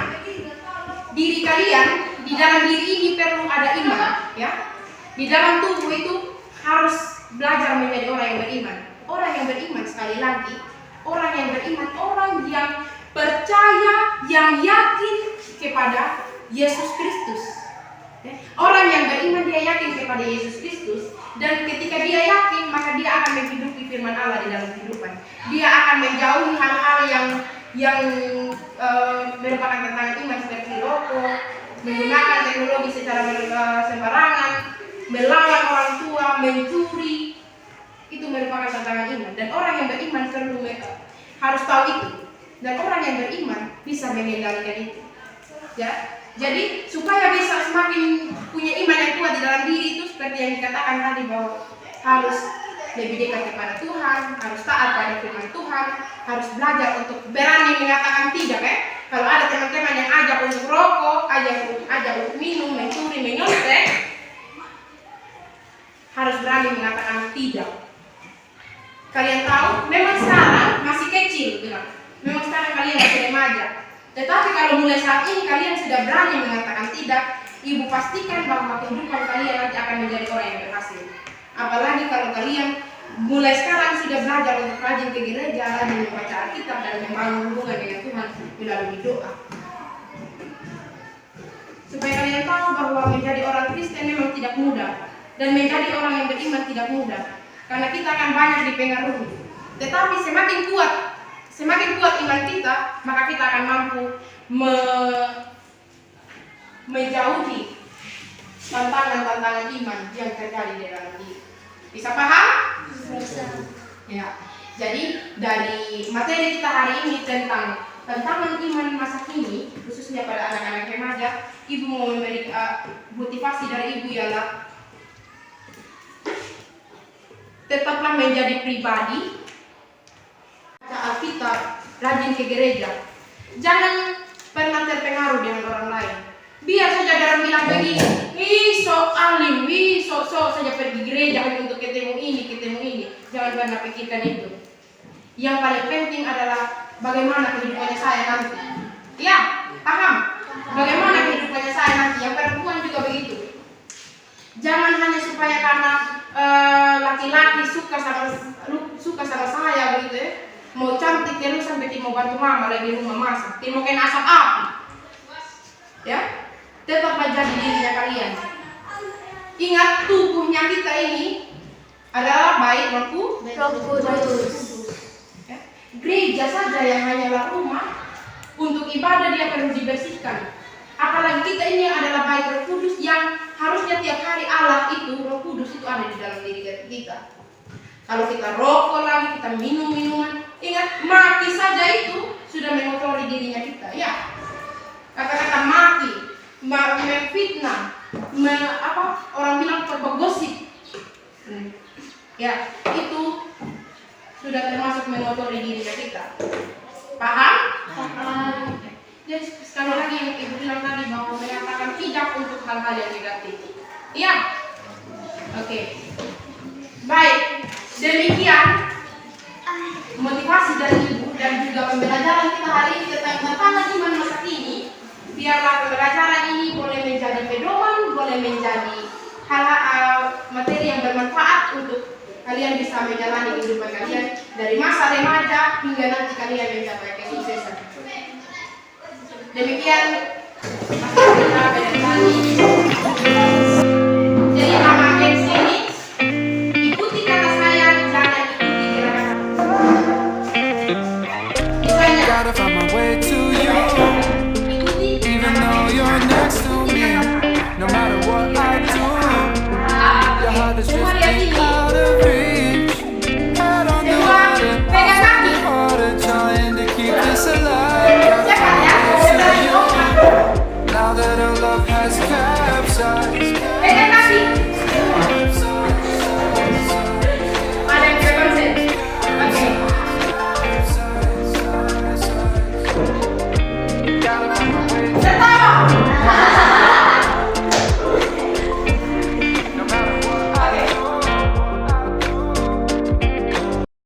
Diri kalian, di dalam diri ini perlu ada iman, ya. Di dalam tubuh itu harus belajar menjadi orang yang beriman. Orang yang beriman, sekali lagi, orang yang beriman, orang yang percaya, yang yakin kepada Yesus Kristus. Orang yang beriman dia yakin kepada Yesus Kristus, dan ketika dia yakin maka dia akan menghidupi firman Allah di dalam kehidupan. Dia akan menjauhi hal-hal yang merupakan tantangan iman seperti rokok, menggunakan teknologi secara sembarangan, melawan orang tua, mencuri. Itu merupakan tantangan iman, dan orang yang beriman harus tahu itu, dan orang yang beriman bisa mengendalikan itu. Ya. Jadi supaya bisa semakin punya iman yang kuat di dalam diri itu, seperti yang dikatakan tadi bahwa harus lebih dekat kepada Tuhan, harus taat pada firman Tuhan, harus belajar untuk berani mengatakan tidak. Kalau ada teman-teman yang ajak untuk rokok, ajak untuk minum, mencuri, menyontek, harus berani mengatakan tidak. Kalian tahu, memang sekarang masih kecil, memang sekarang kalian masih remaja. Tetapi kalau mulai saat ini kalian sudah berani mengatakan tidak, Ibu pastikan bahwa kehidupan kalian nanti akan menjadi orang yang berhasil. Apalagi kalau kalian mulai sekarang sudah belajar untuk rajin ke gereja, rajin membaca Alkitab dan membangun hubungan dengan Tuhan melalui doa. supaya kalian tahu bahwa menjadi orang Kristen memang tidak mudah dan menjadi orang yang beriman tidak mudah, karena kita akan banyak dipengaruhi. Tetapi semakin kuat iman kita, maka kita akan mampu menjauhi tantangan-tantangan iman yang terjadi di dalam diri. Bisa paham? Bisa. Ya. Jadi dari materi kita hari ini tentang tantangan iman masa kini, khususnya pada anak-anak remaja, ibu mau memberi motivasi dari ibu ialah tetaplah menjadi pribadi, baca Alkitab, rajin ke gereja. Jangan pernah terpengaruh dengan orang lain. Biar saja orang bilang begini, wih sok alim, wih sok saja pergi gereja hanya untuk ketemu ini. Jangan pernah pikirkan itu. Yang paling penting adalah bagaimana kehidupannya saya nanti. Ya, paham? Bagaimana kehidupannya saya nanti. Yang perempuan juga begitu. Jangan hanya supaya karena laki-laki suka sama saya begitu ya. Mau cantik terus sampai mau bantu mama lagi rumah masak, mau kena asap api. Ya, tetaplah jadi dirinya kalian. Ingat tubuhnya kita ini adalah baik Roh Kudus. Ya. Gereja saja yang hanyalah rumah, untuk ibadah dia perlu dibersihkan. Apalagi kita ini adalah baik Roh Kudus yang harusnya tiap hari Allah itu, Roh Kudus itu ada di dalam diri kita. Kalau kita rokok lagi, kita minum minuman, ingat mati saja itu sudah mengotori dirinya kita. Ya, kata-kata mati, memfitnah, orang bilang bergosip. Ya, itu sudah termasuk mengotori dirinya kita. Paham? Paham. Jadi sekali lagi yang ibu bilang tadi bahwa menyatakan tidak untuk hal-hal yang negatif. Iya? Oke. Baik. Demikian motivasi dari ibu dan juga pembelajaran kita hari ini tentang tantangan iman masa kini. Biarlah pembelajaran ini boleh menjadi pedoman, boleh menjadi hal-hal materi yang bermanfaat untuk kalian bisa menjalani kehidupan kalian dari masa remaja hingga nanti kalian mencapai kesuksesan. Demikian, masih kita pada hari ini.